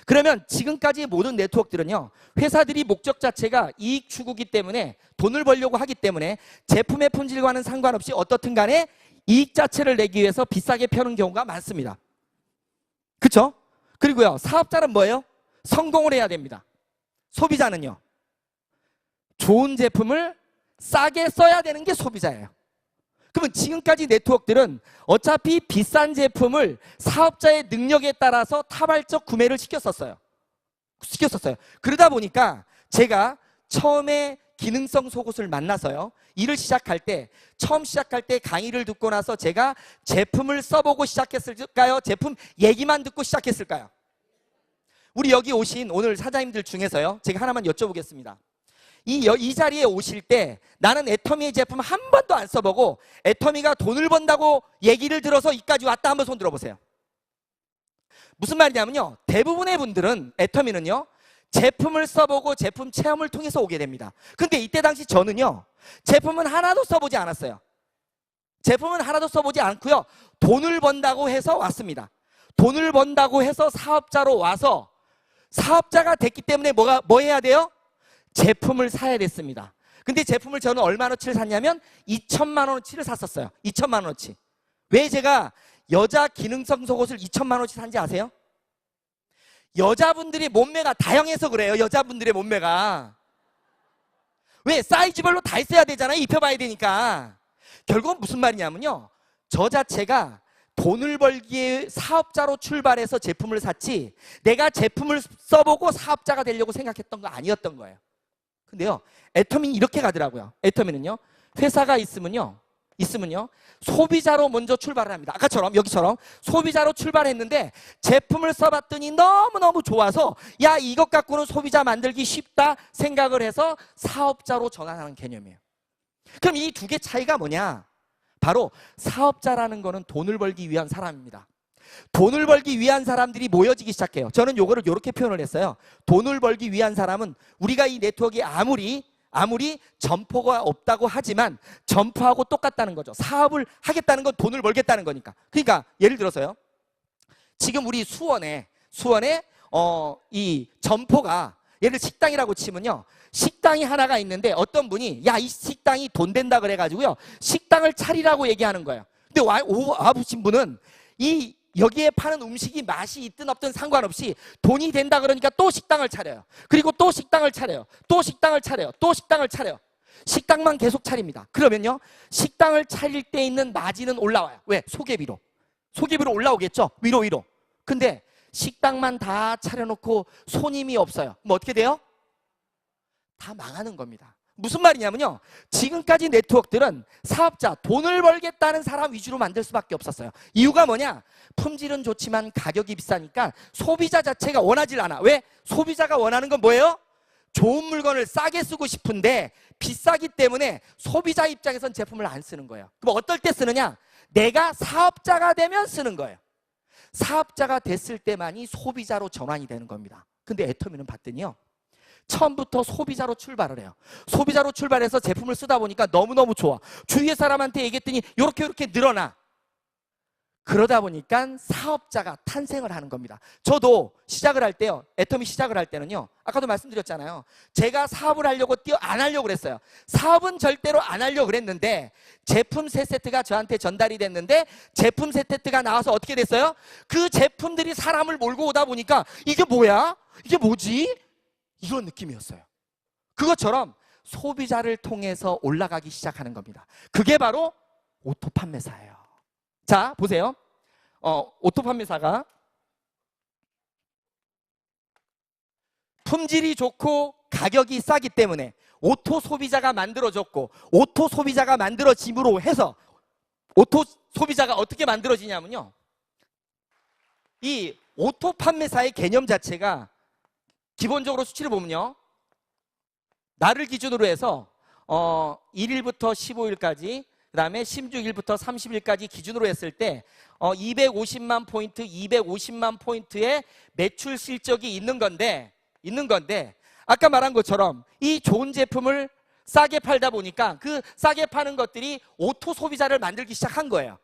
그러면 지금까지의 모든 네트워크들은요, 회사들이 목적 자체가 이익 추구기 때문에, 돈을 벌려고 하기 때문에 제품의 품질과는 상관없이 어떻든 간에 이익 자체를 내기 위해서 비싸게 펴는 경우가 많습니다. 그렇죠? 그리고요, 사업자는 뭐예요? 성공을 해야 됩니다. 소비자는요, 좋은 제품을 싸게 써야 되는 게 소비자예요. 그러면 지금까지 네트워크들은 어차피 비싼 제품을 사업자의 능력에 따라서 타발적 구매를 시켰었어요. 그러다 보니까 제가 처음에 기능성 속옷을 만나서요, 일을 시작할 때, 처음 시작할 때 강의를 듣고 나서 제가 제품을 써보고 시작했을까요? 제품 얘기만 듣고 시작했을까요? 우리 여기 오신 오늘 사장님들 중에서요, 제가 하나만 여쭤보겠습니다. 이 자리에 오실 때 나는 애터미의 제품 한 번도 안 써보고 애터미가 돈을 번다고 얘기를 들어서 이까지 왔다, 한번 손 들어보세요. 무슨 말이냐면요, 대부분의 분들은 애터미는요, 제품을 써보고 제품 체험을 통해서 오게 됩니다. 근데 이때 당시 저는요, 제품은 하나도 써보지 않았어요. 제품은 하나도 써보지 않고요, 돈을 번다고 해서 왔습니다. 돈을 번다고 해서 사업자로 와서 사업자가 됐기 때문에 뭐 해야 돼요? 제품을 사야 됐습니다. 근데 제품을 저는 얼마어치를 샀냐면 2천만 원어치를 샀었어요. 2천만 원어치. 왜 제가 여자 기능성 속옷을 2천만 원어치 산지 아세요? 여자분들이 몸매가 다양해서 그래요. 여자분들의 몸매가. 왜? 사이즈별로 다 있어야 되잖아요. 입혀봐야 되니까. 결국은 무슨 말이냐면요, 저 자체가 돈을 벌기에 사업자로 출발해서 제품을 샀지 내가 제품을 써보고 사업자가 되려고 생각했던 거 아니었던 거예요. 근데요, 애터미는 이렇게 가더라고요. 애터미는요, 회사가 있으면요, 소비자로 먼저 출발을 합니다. 아까처럼, 여기처럼 소비자로 출발했는데 제품을 써봤더니 너무너무 좋아서 야, 이것 갖고는 소비자 만들기 쉽다 생각을 해서 사업자로 전환하는 개념이에요. 그럼 이 두 개 차이가 뭐냐? 바로 사업자라는 거는 돈을 벌기 위한 사람입니다. 돈을 벌기 위한 사람들이 모여지기 시작해요. 저는 요거를 이렇게 표현을 했어요. 돈을 벌기 위한 사람은, 우리가 이 네트워크에 아무리 점포가 없다고 하지만 점포하고 똑같다는 거죠. 사업을 하겠다는 건 돈을 벌겠다는 거니까. 그러니까 예를 들어서요, 지금 우리 수원에 이 점포가, 예를 식당이라고 치면요, 식당이 하나가 있는데 어떤 분이 야, 이 식당이 돈 된다 그래가지고요, 식당을 차리라고 얘기하는 거예요. 근데 와보신 분은 여기에 파는 음식이 맛이 있든 없든 상관없이 돈이 된다 그러니까 또 식당을 차려요. 그리고 또 식당을 차려요. 또 식당을 차려요. 또 식당을 차려요. 식당만 계속 차립니다. 그러면요, 식당을 차릴 때 있는 마진은 올라와요. 왜? 소개비로 올라오겠죠. 위로. 근데 식당만 다 차려놓고 손님이 없어요. 그럼 어떻게 돼요? 다 망하는 겁니다. 무슨 말이냐면요, 지금까지 네트워크들은 사업자, 돈을 벌겠다는 사람 위주로 만들 수밖에 없었어요. 이유가 뭐냐? 품질은 좋지만 가격이 비싸니까 소비자 자체가 원하질 않아. 왜? 소비자가 원하는 건 뭐예요? 좋은 물건을 싸게 쓰고 싶은데 비싸기 때문에 소비자 입장에선 제품을 안 쓰는 거예요. 그럼 어떨 때 쓰느냐? 내가 사업자가 되면 쓰는 거예요. 사업자가 됐을 때만이 소비자로 전환이 되는 겁니다. 근데 애터미는 봤더니요, 처음부터 소비자로 출발을 해요. 소비자로 출발해서 제품을 쓰다 보니까 너무너무 좋아. 주위의 사람한테 얘기했더니 이렇게 늘어나. 그러다 보니까 사업자가 탄생을 하는 겁니다. 저도 시작을 할 때요, 애터미 시작을 할 때는요, 아까도 말씀드렸잖아요. 제가 사업을 하려고 안 하려고 그랬어요. 사업은 절대로 안 하려고 그랬는데 제품 세 세트가 저한테 전달이 됐는데 제품 세 세트가 나와서 어떻게 됐어요? 그 제품들이 사람을 몰고 오다 보니까 이게 뭐야? 이게 뭐지? 이런 느낌이었어요. 그것처럼 소비자를 통해서 올라가기 시작하는 겁니다. 그게 바로 오토 판매사예요. 자, 보세요. 오토 판매사가 품질이 좋고 가격이 싸기 때문에 오토 소비자가 만들어졌고, 오토 소비자가 만들어짐으로 해서 오토 소비자가 어떻게 만들어지냐면요, 이 오토 판매사의 개념 자체가 기본적으로 수치를 보면요, 날을 기준으로 해서 1일부터 15일까지, 그 다음에 16일부터 30일까지 기준으로 했을 때 250만 포인트, 250만 포인트의 매출 실적이 있는 건데 아까 말한 것처럼 이 좋은 제품을 싸게 팔다 보니까 그 싸게 파는 것들이 오토 소비자를 만들기 시작한 거예요.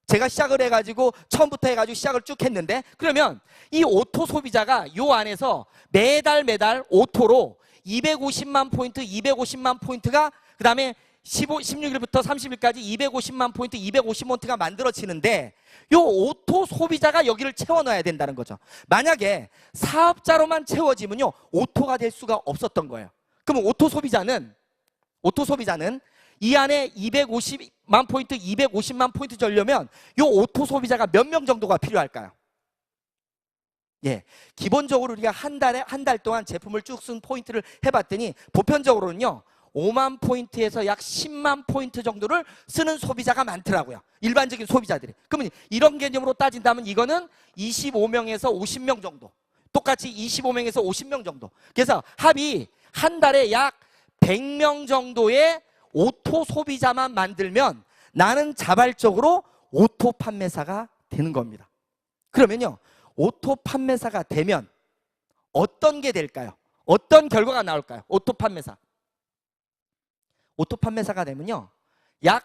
제가 시작을 해가지고 처음부터 해가지고 시작을 쭉 했는데, 그러면 이 오토 소비자가 요 안에서 매달 오토로 250만 포인트, 250만 포인트가, 그 다음에 16일부터 30일까지 250만 포인트, 250포인트가 만들어지는데 요 오토 소비자가 여기를 채워 넣어야 된다는 거죠. 만약에 사업자로만 채워지면요, 오토가 될 수가 없었던 거예요. 그러면 오토 소비자는 이 안에 250만 포인트, 250만 포인트 주려면 요 오토 소비자가 몇 명 정도가 필요할까요? 예, 기본적으로 우리가 한 달 동안 제품을 쭉 쓴 포인트를 해봤더니 보편적으로는요, 5만 포인트에서 약 10만 포인트 정도를 쓰는 소비자가 많더라고요. 일반적인 소비자들이. 그러면 이런 개념으로 따진다면 이거는 25명에서 50명 정도. 똑같이 25명에서 50명 정도. 그래서 합이 한 달에 약 100명 정도의 오토 소비자만 만들면 나는 자발적으로 오토 판매사가 되는 겁니다. 그러면요, 오토 판매사가 되면 어떤 게 될까요? 어떤 결과가 나올까요? 오토 판매사가 되면요, 약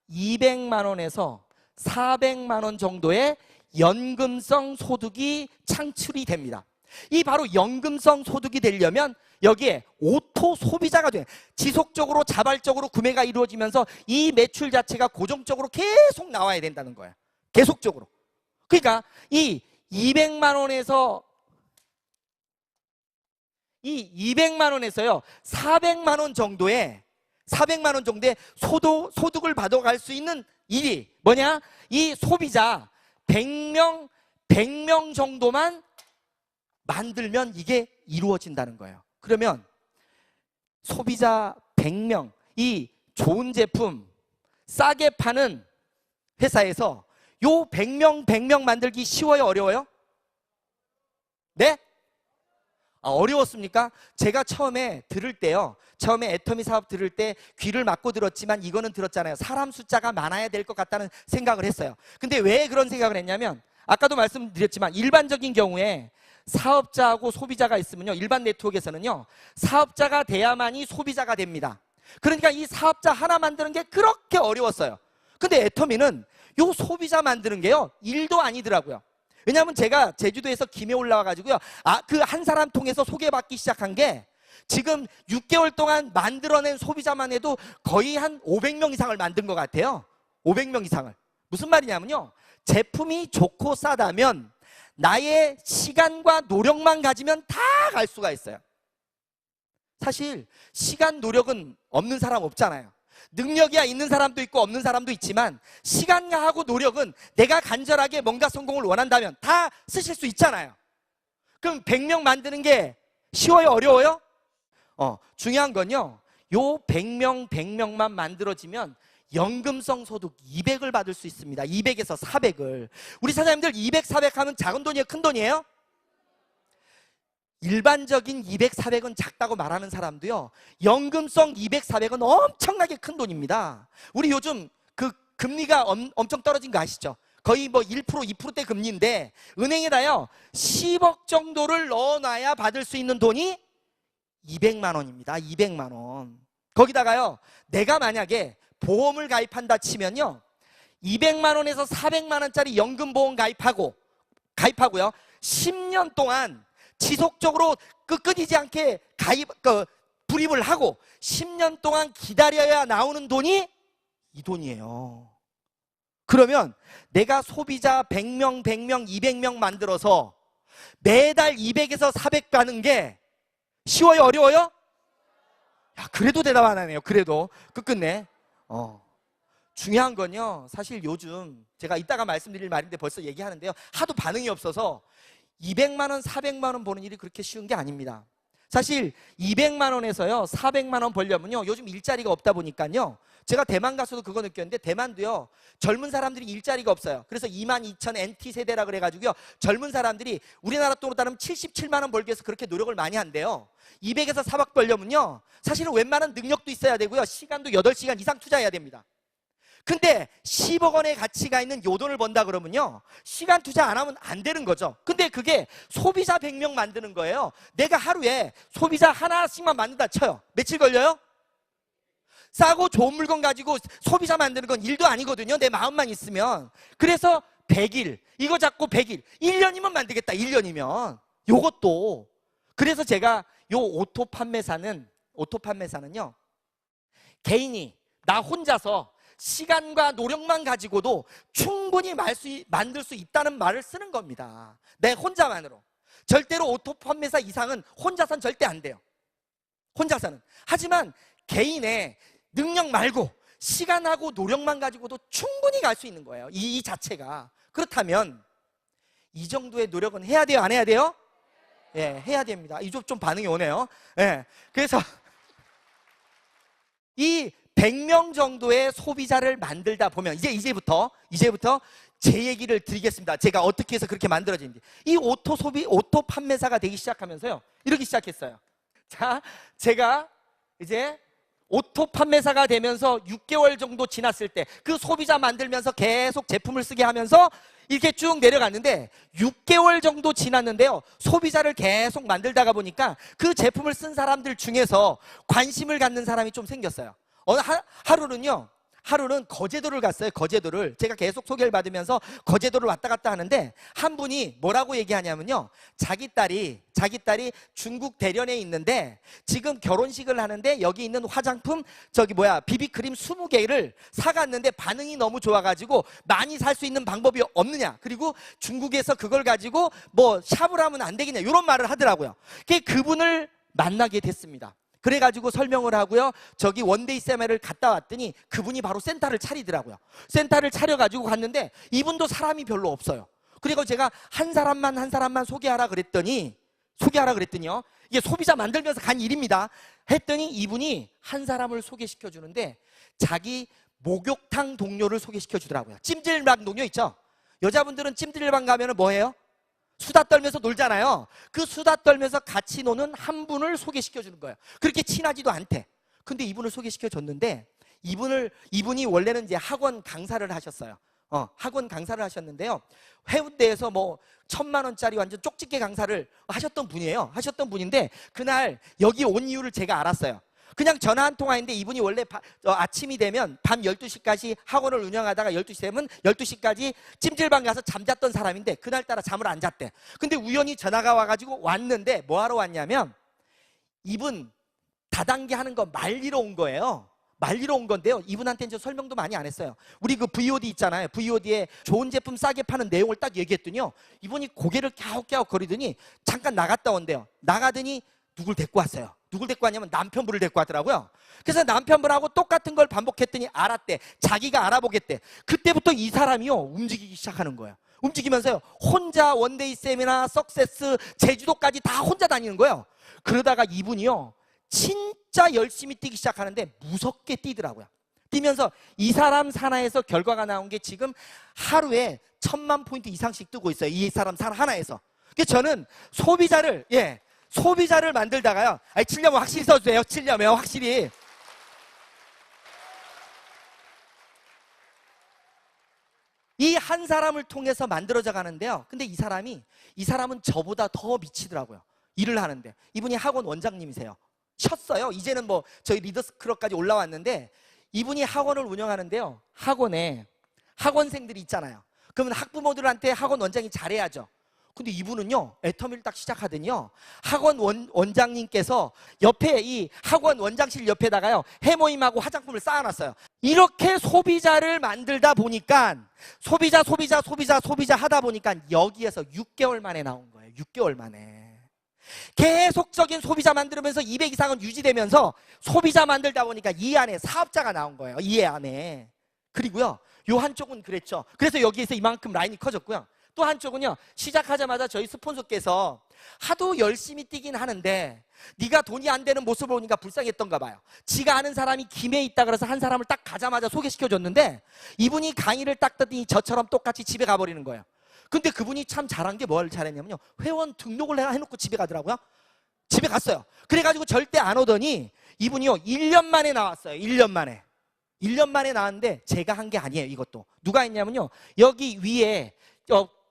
200만 원에서 400만 원 정도의 연금성 소득이 창출이 됩니다. 이 바로 연금성 소득이 되려면 여기에 오토 소비자가 돼, 지속적으로 자발적으로 구매가 이루어지면서 이 매출 자체가 고정적으로 계속 나와야 된다는 거예요. 계속적으로. 그러니까 이 200만 원에서요 400만 원 정도의 소득을 받아갈 수 있는 일이 뭐냐? 이 소비자 100명 정도만 만들면 이게 이루어진다는 거예요. 그러면 소비자 100명, 이 좋은 제품 싸게 파는 회사에서 요 100명 만들기 쉬워요, 어려워요? 네? 어려웠습니까? 제가 처음에 애터미 사업 들을 때 귀를 막고 들었지만 이거는 들었잖아요. 사람 숫자가 많아야 될 것 같다는 생각을 했어요. 근데 왜 그런 생각을 했냐면 아까도 말씀드렸지만 일반적인 경우에 사업자하고 소비자가 있으면요, 일반 네트워크에서는요, 사업자가 돼야만이 소비자가 됩니다. 그러니까 이 사업자 하나 만드는 게 그렇게 어려웠어요. 근데 애터미는 요 소비자 만드는 게요, 일도 아니더라고요. 왜냐하면 제가 제주도에서 김해 올라와가지고요, 그 한 사람 통해서 소개받기 시작한 게 지금 6개월 동안 만들어낸 소비자만 해도 거의 한 500명 이상을 만든 것 같아요. 500명 이상을. 무슨 말이냐면요, 제품이 좋고 싸다면 나의 시간과 노력만 가지면 다 갈 수가 있어요. 사실 시간, 노력은 없는 사람 없잖아요. 능력이야 있는 사람도 있고 없는 사람도 있지만 시간하고 노력은 내가 간절하게 뭔가 성공을 원한다면 다 쓰실 수 있잖아요. 그럼 100명 만드는 게 쉬워요, 어려워요? 중요한 건요, 요 100명만 만들어지면 연금성 소득 200을 받을 수 있습니다. 200에서 400을. 우리 사장님들 200, 400 하면 작은 돈이에요, 큰 돈이에요? 일반적인 200, 400은 작다고 말하는 사람도요, 연금성 200, 400은 엄청나게 큰 돈입니다. 우리 요즘 그 금리가 엄청 떨어진 거 아시죠? 거의 뭐 1%, 2%대 금리인데 은행에다요 10억 정도를 넣어놔야 받을 수 있는 돈이 200만 원입니다. 200만 원. 거기다가요, 내가 만약에 보험을 가입한다 치면요, 200만 원에서 400만 원짜리 연금보험 가입하고요 10년 동안 지속적으로 끊이지 않게 불입을 하고 10년 동안 기다려야 나오는 돈이 이 돈이에요. 그러면 내가 소비자 100명, 100명, 200명 만들어서 매달 200에서 400 가는 게 쉬워요? 어려워요? 야, 그래도 대답 안 하네요. 그래도 끝끝내. 중요한 건요, 사실 요즘 제가 이따가 말씀드릴 말인데 벌써 얘기하는데요, 하도 반응이 없어서 200만 원, 400만 원 버는 일이 그렇게 쉬운 게 아닙니다. 사실 200만 원에서요 400만 원 벌려면요, 요즘 일자리가 없다 보니까요, 제가 대만 가서도 그거 느꼈는데, 대만도요 젊은 사람들이 일자리가 없어요. 그래서 22,000 NT세대라 그래가지고요, 젊은 사람들이 우리나라 돈으로 따르면 77만 원 벌기 위해서 그렇게 노력을 많이 한대요. 200에서 400 벌려면요 사실은 웬만한 능력도 있어야 되고요, 시간도 8시간 이상 투자해야 됩니다. 근데 10억 원의 가치가 있는 요 돈을 번다 그러면요, 시간 투자 안 하면 안 되는 거죠. 근데 그게 소비자 100명 만드는 거예요. 내가 하루에 소비자 하나씩만 만든다 쳐요. 며칠 걸려요? 싸고 좋은 물건 가지고 소비자 만드는 건 일도 아니거든요, 내 마음만 있으면. 그래서 100일, 이거 잡고 100일, 1년이면 만들겠다. 1년이면 요것도. 그래서 제가 요 오토 판매사는요, 개인이 나 혼자서 시간과 노력만 가지고도 충분히 만들 수 있다는 말을 쓰는 겁니다. 내 혼자만으로. 절대로 오토 판매사 이상은 혼자서는 절대 안 돼요. 혼자서는. 하지만 개인의 능력 말고 시간하고 노력만 가지고도 충분히 갈 수 있는 거예요. 이 자체가. 그렇다면 이 정도의 노력은 해야 돼요? 안 해야 돼요? 예, 해야 됩니다. 이쪽 좀 반응이 오네요. 예. 그래서 이 100명 정도의 소비자를 만들다 보면 이제부터 제 얘기를 드리겠습니다. 제가 어떻게 해서 그렇게 만들어진지. 이 오토 판매사가 되기 시작하면서요, 이렇게 시작했어요. 자, 제가 이제 오토 판매사가 되면서 6개월 정도 지났을 때 그 소비자 만들면서 계속 제품을 쓰게 하면서 이렇게 쭉 내려갔는데, 6개월 정도 지났는데요, 소비자를 계속 만들다가 보니까 그 제품을 쓴 사람들 중에서 관심을 갖는 사람이 좀 생겼어요. 어느 하루는 거제도를 갔어요. 거제도를 제가 계속 소개를 받으면서 거제도를 왔다 갔다 하는데, 한 분이 뭐라고 얘기하냐면요, 자기 딸이 중국 대련에 있는데 지금 결혼식을 하는데 여기 있는 화장품 비비크림 20개를 사갔는데 반응이 너무 좋아가지고 많이 살 수 있는 방법이 없느냐, 그리고 중국에서 그걸 가지고 뭐 샵을 하면 안 되겠냐, 이런 말을 하더라고요. 그분을 만나게 됐습니다. 그래가지고 설명을 하고요, 저기 원데이 세미나를 갔다 왔더니 그분이 바로 센터를 차리더라고요. 센터를 차려가지고 갔는데 이분도 사람이 별로 없어요. 그리고 제가 한 사람만 소개하라 그랬더니요, 이게 소비자 만들면서 간 일입니다. 했더니 이분이 한 사람을 소개시켜 주는데 자기 목욕탕 동료를 소개시켜 주더라고요. 찜질방 동료 있죠? 여자분들은 찜질방 가면 뭐 해요? 수다 떨면서 놀잖아요. 그 수다 떨면서 같이 노는 한 분을 소개시켜 주는 거예요. 그렇게 친하지도 않대. 근데 이분을 소개시켜 줬는데, 이분이 원래는 이제 학원 강사를 하셨어요. 학원 강사를 하셨는데요, 해운대에서 뭐 1,000만 원짜리 완전 쪽집게 강사를 하셨던 분인데, 그날 여기 온 이유를 제가 알았어요. 그냥 전화 한 통화인데, 이분이 원래 아침이 되면 밤 12시까지 학원을 운영하다가 12시 되면 12시까지 찜질방 가서 잠잤던 사람인데 그날따라 잠을 안 잤대. 근데 우연히 전화가 와가지고 왔는데, 뭐하러 왔냐면 이분 다단계 하는 거 말리러 온 거예요. 말리러 온 건데요, 이분한테는 설명도 많이 안 했어요. 우리 그 VOD 있잖아요. VOD에 좋은 제품 싸게 파는 내용을 딱 얘기했더니요, 이분이 고개를 갸웃갸웃 거리더니 잠깐 나갔다 온대요. 나가더니 누굴 데리고 왔어요. 누굴 데리고 왔냐면 남편분을 데리고 왔더라고요. 그래서 남편분하고 똑같은 걸 반복했더니 알았대. 자기가 알아보겠대. 그때부터 이 사람이요, 움직이기 시작하는 거예요. 움직이면서요, 혼자 원데이 세미나, 석세스, 제주도까지 다 혼자 다니는 거예요. 그러다가 이분이요, 진짜 열심히 뛰기 시작하는데 무섭게 뛰더라고요. 뛰면서 이 사람 산하에서 결과가 나온 게 지금 하루에 1,000만 포인트 이상씩 뜨고 있어요. 이 사람 산 하나에서. 그래서 저는 소비자를 소비자를 만들다가요. 아니, 칠려면 확실히 써주세요. 칠려면 확실히. 이 한 사람을 통해서 만들어져 가는데요. 근데 이 사람은 저보다 더 미치더라고요. 일을 하는데. 이분이 학원 원장님이세요. 쉬었어요. 이제는 뭐 저희 리더스 클럽까지 올라왔는데, 이분이 학원을 운영하는데요. 학원에 학원생들이 있잖아요. 그러면 학부모들한테 학원 원장이 잘해야죠. 근데 이분은요, 애터미를 딱 시작하더니요, 학원 원장님께서 옆에 이 학원 원장실 옆에다가요, 해모임하고 화장품을 쌓아놨어요. 이렇게 소비자를 만들다 보니까 소비자 하다 보니까 여기에서 6개월 만에 나온 거예요. 6개월 만에. 계속적인 소비자 만들면서 200 이상은 유지되면서 소비자 만들다 보니까 이 안에 사업자가 나온 거예요. 이 안에. 그리고요, 요 한쪽은 그랬죠. 그래서 여기에서 이만큼 라인이 커졌고요. 또 한쪽은요, 시작하자마자 저희 스폰서께서 하도 열심히 뛰긴 하는데 네가 돈이 안 되는 모습을 보니까 불쌍했던가 봐요. 지가 아는 사람이 김해에 있다 그래서 한 사람을 딱 가자마자 소개시켜줬는데, 이분이 강의를 딱 듣더니 저처럼 똑같이 집에 가버리는 거예요. 근데 그분이 참 잘한 게 뭘 잘했냐면요, 회원 등록을 해놓고 집에 가더라고요. 집에 갔어요. 그래가지고 절대 안 오더니 이분이요, 1년 만에 나왔어요. 1년 만에. 1년 만에 나왔는데 제가 한 게 아니에요. 이것도 누가 했냐면요, 여기 위에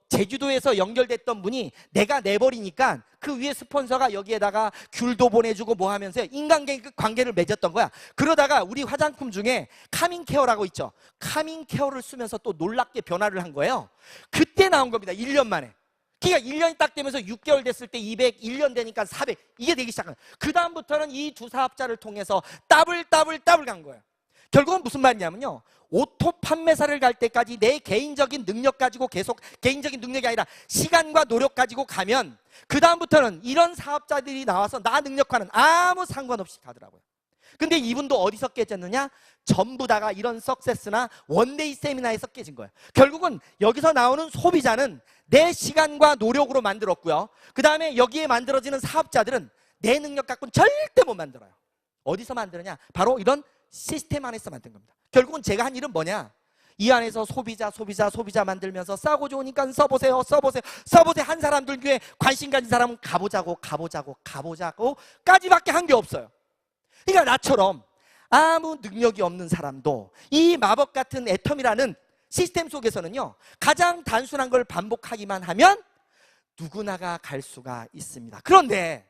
제주도에서 연결됐던 분이 내가 내버리니까 그 위에 스폰서가 여기에다가 귤도 보내주고 뭐 하면서 인간관계를 맺었던 거야. 그러다가 우리 화장품 중에 카밍케어라고 있죠. 카밍케어를 쓰면서 또 놀랍게 변화를 한 거예요. 그때 나온 겁니다. 1년 만에. 그러니까 1년이 딱 되면서 6개월 됐을 때 200, 1년 되니까 400, 이게 되기 시작한 거예요. 그 다음부터는 이 두 사업자를 통해서 더블 간 거예요. 결국은 무슨 말이냐면요, 오토 판매사를 갈 때까지 내 개인적인 능력 가지고 계속, 개인적인 능력이 아니라 시간과 노력 가지고 가면 그 다음부터는 이런 사업자들이 나와서 나 능력과는 아무 상관없이 가더라고요. 근데 이분도 어디서 깨졌느냐? 전부 다가 이런 석세스나 원데이 세미나에서 깨진 거예요. 결국은 여기서 나오는 소비자는 내 시간과 노력으로 만들었고요. 그 다음에 여기에 만들어지는 사업자들은 내 능력 갖고는 절대 못 만들어요. 어디서 만드느냐? 바로 이런 시스템 안에서 만든 겁니다. 결국은 제가 한 일은 뭐냐? 이 안에서 소비자 만들면서 싸고 좋으니까 써보세요. 한 사람들 중에 관심 가진 사람은 가보자고 까지밖에 한 게 없어요. 그러니까 나처럼 아무 능력이 없는 사람도 이 마법 같은 애텀이라는 시스템 속에서는요, 가장 단순한 걸 반복하기만 하면 누구나가 갈 수가 있습니다. 그런데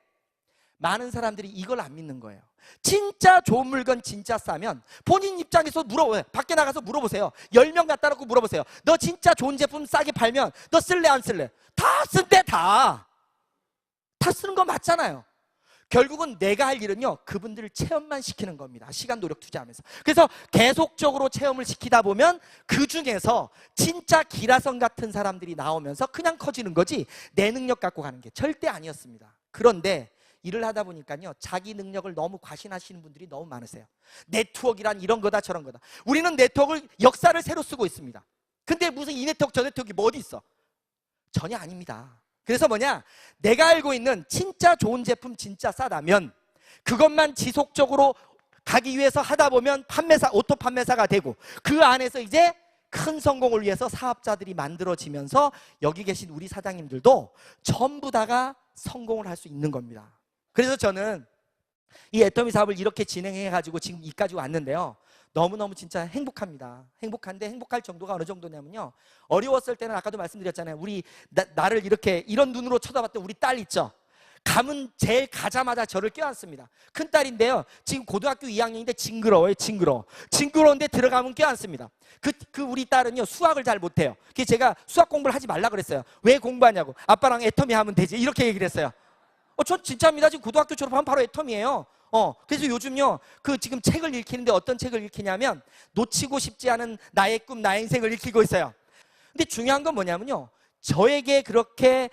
많은 사람들이 이걸 안 믿는 거예요. 진짜 좋은 물건 진짜 싸면 본인 입장에서 물어보세요. 밖에 나가서 물어보세요. 10명 갖다 놓고 물어보세요. 너 진짜 좋은 제품 싸게 팔면 너 쓸래 안 쓸래? 다 쓴대. 다 쓰는 거 맞잖아요. 결국은 내가 할 일은요, 그분들을 체험만 시키는 겁니다. 시간 노력 투자하면서. 그래서 계속적으로 체험을 시키다 보면 그 중에서 진짜 기라성 같은 사람들이 나오면서 그냥 커지는 거지, 내 능력 갖고 가는 게 절대 아니었습니다. 그런데 일을 하다 보니까요, 자기 능력을 너무 과신하시는 분들이 너무 많으세요. 네트워크란 이런 거다 저런 거다. 우리는 네트워크를, 역사를 새로 쓰고 있습니다. 근데 무슨 이 네트워크 저 네트워크가 뭐 어디 있어? 전혀 아닙니다. 그래서 뭐냐, 내가 알고 있는 진짜 좋은 제품 진짜 싸다면 그것만 지속적으로 가기 위해서 하다 보면 오토 판매사가 되고, 그 안에서 이제 큰 성공을 위해서 사업자들이 만들어지면서 여기 계신 우리 사장님들도 전부 다가 성공을 할 수 있는 겁니다. 그래서 저는 이 애터미 사업을 이렇게 진행해가지고 지금 이까지 왔는데요, 너무너무 진짜 행복합니다. 행복한데, 행복할 정도가 어느 정도냐면요, 어려웠을 때는 아까도 말씀드렸잖아요. 우리 나를 이렇게 이런 눈으로 쳐다봤던 우리 딸 있죠. 가문 제일 가자마자 저를 껴안습니다. 큰딸인데요, 지금 고등학교 2학년인데 징그러워요. 징그러운데 들어가면 껴안습니다. 그 우리 딸은요, 수학을 잘 못해요. 그래서 제가 수학 공부를 하지 말라 그랬어요. 왜 공부하냐고. 아빠랑 애터미 하면 되지, 이렇게 얘기를 했어요. 전 진짜입니다. 지금 고등학교 졸업하면 바로 애텀이에요. 그래서 요즘요, 지금 책을 읽히는데 어떤 책을 읽히냐면 놓치고 싶지 않은 나의 꿈, 나의 인생을 읽히고 있어요. 근데 중요한 건 뭐냐면요, 저에게 그렇게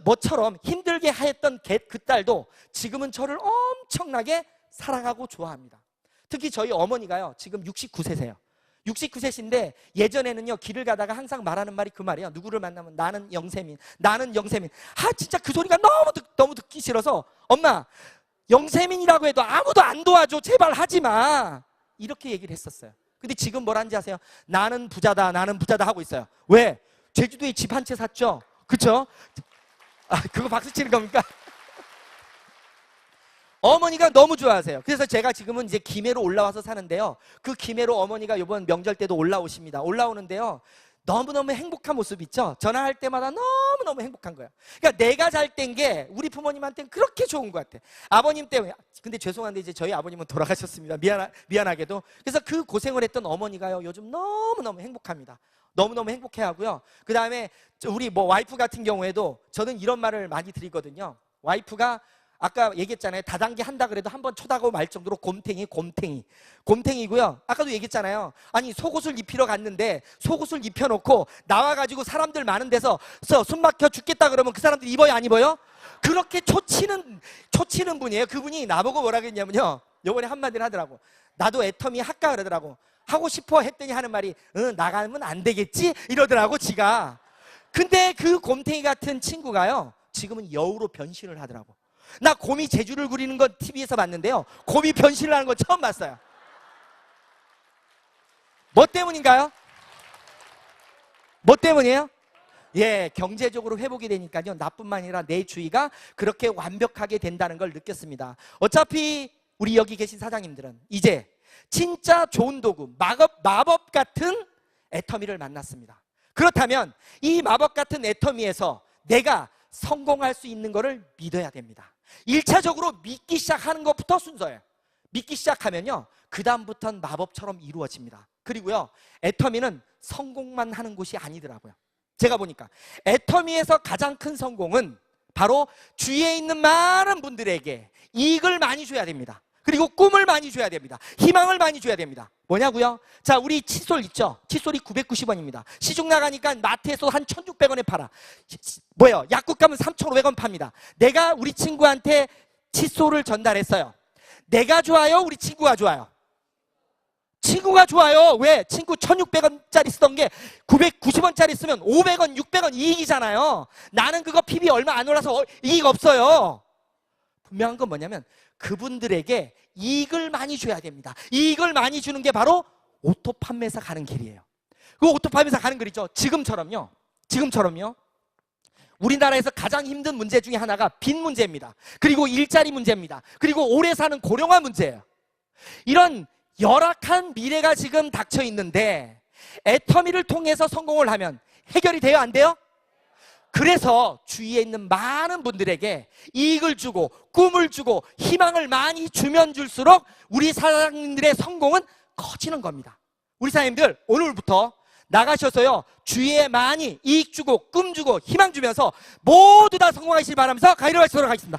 뭐처럼 힘들게 하였던 그 딸도 지금은 저를 엄청나게 사랑하고 좋아합니다. 특히 저희 어머니가요, 지금 69세세요. 69세신데 예전에는요, 길을 가다가 항상 말하는 말이 그 말이에요. 누구를 만나면 나는 영세민. 진짜 그 소리가 너무 듣기 싫어서, 엄마, 영세민이라고 해도 아무도 안 도와줘. 제발 하지 마. 이렇게 얘기를 했었어요. 근데 지금 뭐라는지 아세요? 나는 부자다 하고 있어요. 왜? 제주도에 집 한 채 샀죠? 그쵸? 그거 박수 치는 겁니까? 어머니가 너무 좋아하세요. 그래서 제가 지금은 이제 김해로 올라와서 사는데요. 그 김해로 어머니가 이번 명절 때도 올라오십니다. 올라오는데요. 너무너무 행복한 모습 있죠? 전화할 때마다 너무너무 행복한 거예요. 그러니까 내가 잘 된 게 우리 부모님한테는 그렇게 좋은 것 같아. 아버님 때문에. 근데 죄송한데 이제 저희 아버님은 돌아가셨습니다. 미안하게도. 그래서 그 고생을 했던 어머니가요, 요즘 너무너무 행복합니다. 너무너무 행복해 하고요. 그 다음에 우리 와이프 같은 경우에도 저는 이런 말을 많이 드리거든요. 와이프가 아까 얘기했잖아요. 다단계 한다 그래도 한번 쳐다보고 말 정도로 곰탱이고요. 아까도 얘기했잖아요. 아니 속옷을 입히러 갔는데 속옷을 입혀놓고 나와가지고 사람들 많은 데서 숨 막혀 죽겠다 그러면 그 사람들 입어요 안 입어요? 그렇게 초치는 분이에요. 그분이 나보고 뭐라 그랬냐면요, 요번에 한마디를 하더라고. 나도 애터미 할까 그러더라고. 하고 싶어 했더니 하는 말이 나가면 안 되겠지 이러더라고 지가. 근데 그 곰탱이 같은 친구가요, 지금은 여우로 변신을 하더라고. 나 곰이 제주를 그리는 건 TV에서 봤는데요, 곰이 변신을 하는 건 처음 봤어요. 뭐 때문인가요? 뭐 때문이에요? 예, 경제적으로 회복이 되니까요, 나뿐만 아니라 내 주위가 그렇게 완벽하게 된다는 걸 느꼈습니다. 어차피 우리 여기 계신 사장님들은 이제 진짜 좋은 도구, 마법 같은 애터미를 만났습니다. 그렇다면 이 마법 같은 애터미에서 내가 성공할 수 있는 것을 믿어야 됩니다. 1차적으로 믿기 시작하는 것부터 순서예요. 믿기 시작하면요, 그 다음부터는 마법처럼 이루어집니다. 그리고요, 애터미는 성공만 하는 곳이 아니더라고요. 제가 보니까 애터미에서 가장 큰 성공은 바로 주위에 있는 많은 분들에게 이익을 많이 줘야 됩니다. 그리고 꿈을 많이 줘야 됩니다. 희망을 많이 줘야 됩니다. 뭐냐고요? 자, 우리 칫솔 있죠? 칫솔이 990원입니다. 시중 나가니까 마트에서 한 1,600원에 팔아. 뭐예요? 약국 가면 3,500원 팝니다. 내가 우리 친구한테 칫솔을 전달했어요. 내가 좋아요? 우리 친구가 좋아요? 친구가 좋아요. 왜? 친구 1,600원짜리 쓰던 게 990원짜리 쓰면 500원, 600원 이익이잖아요. 나는 그거 PB 얼마 안 올라서 이익 없어요. 분명한 건 뭐냐면 그분들에게 이익을 많이 줘야 됩니다. 이익을 많이 주는 게 바로 오토 판매사 가는 길이에요. 그 오토 판매사 가는 길 있죠? 지금처럼요. 우리나라에서 가장 힘든 문제 중에 하나가 빚 문제입니다. 그리고 일자리 문제입니다. 그리고 오래 사는 고령화 문제예요. 이런 열악한 미래가 지금 닥쳐 있는데 애터미를 통해서 성공을 하면 해결이 돼요? 안 돼요? 그래서 주위에 있는 많은 분들에게 이익을 주고 꿈을 주고 희망을 많이 주면 줄수록 우리 사장님들의 성공은 커지는 겁니다. 우리 사장님들 오늘부터 나가셔서요, 주위에 많이 이익 주고 꿈 주고 희망 주면서 모두 다 성공하시길 바라면서 가이로 하시도록 하겠습니다.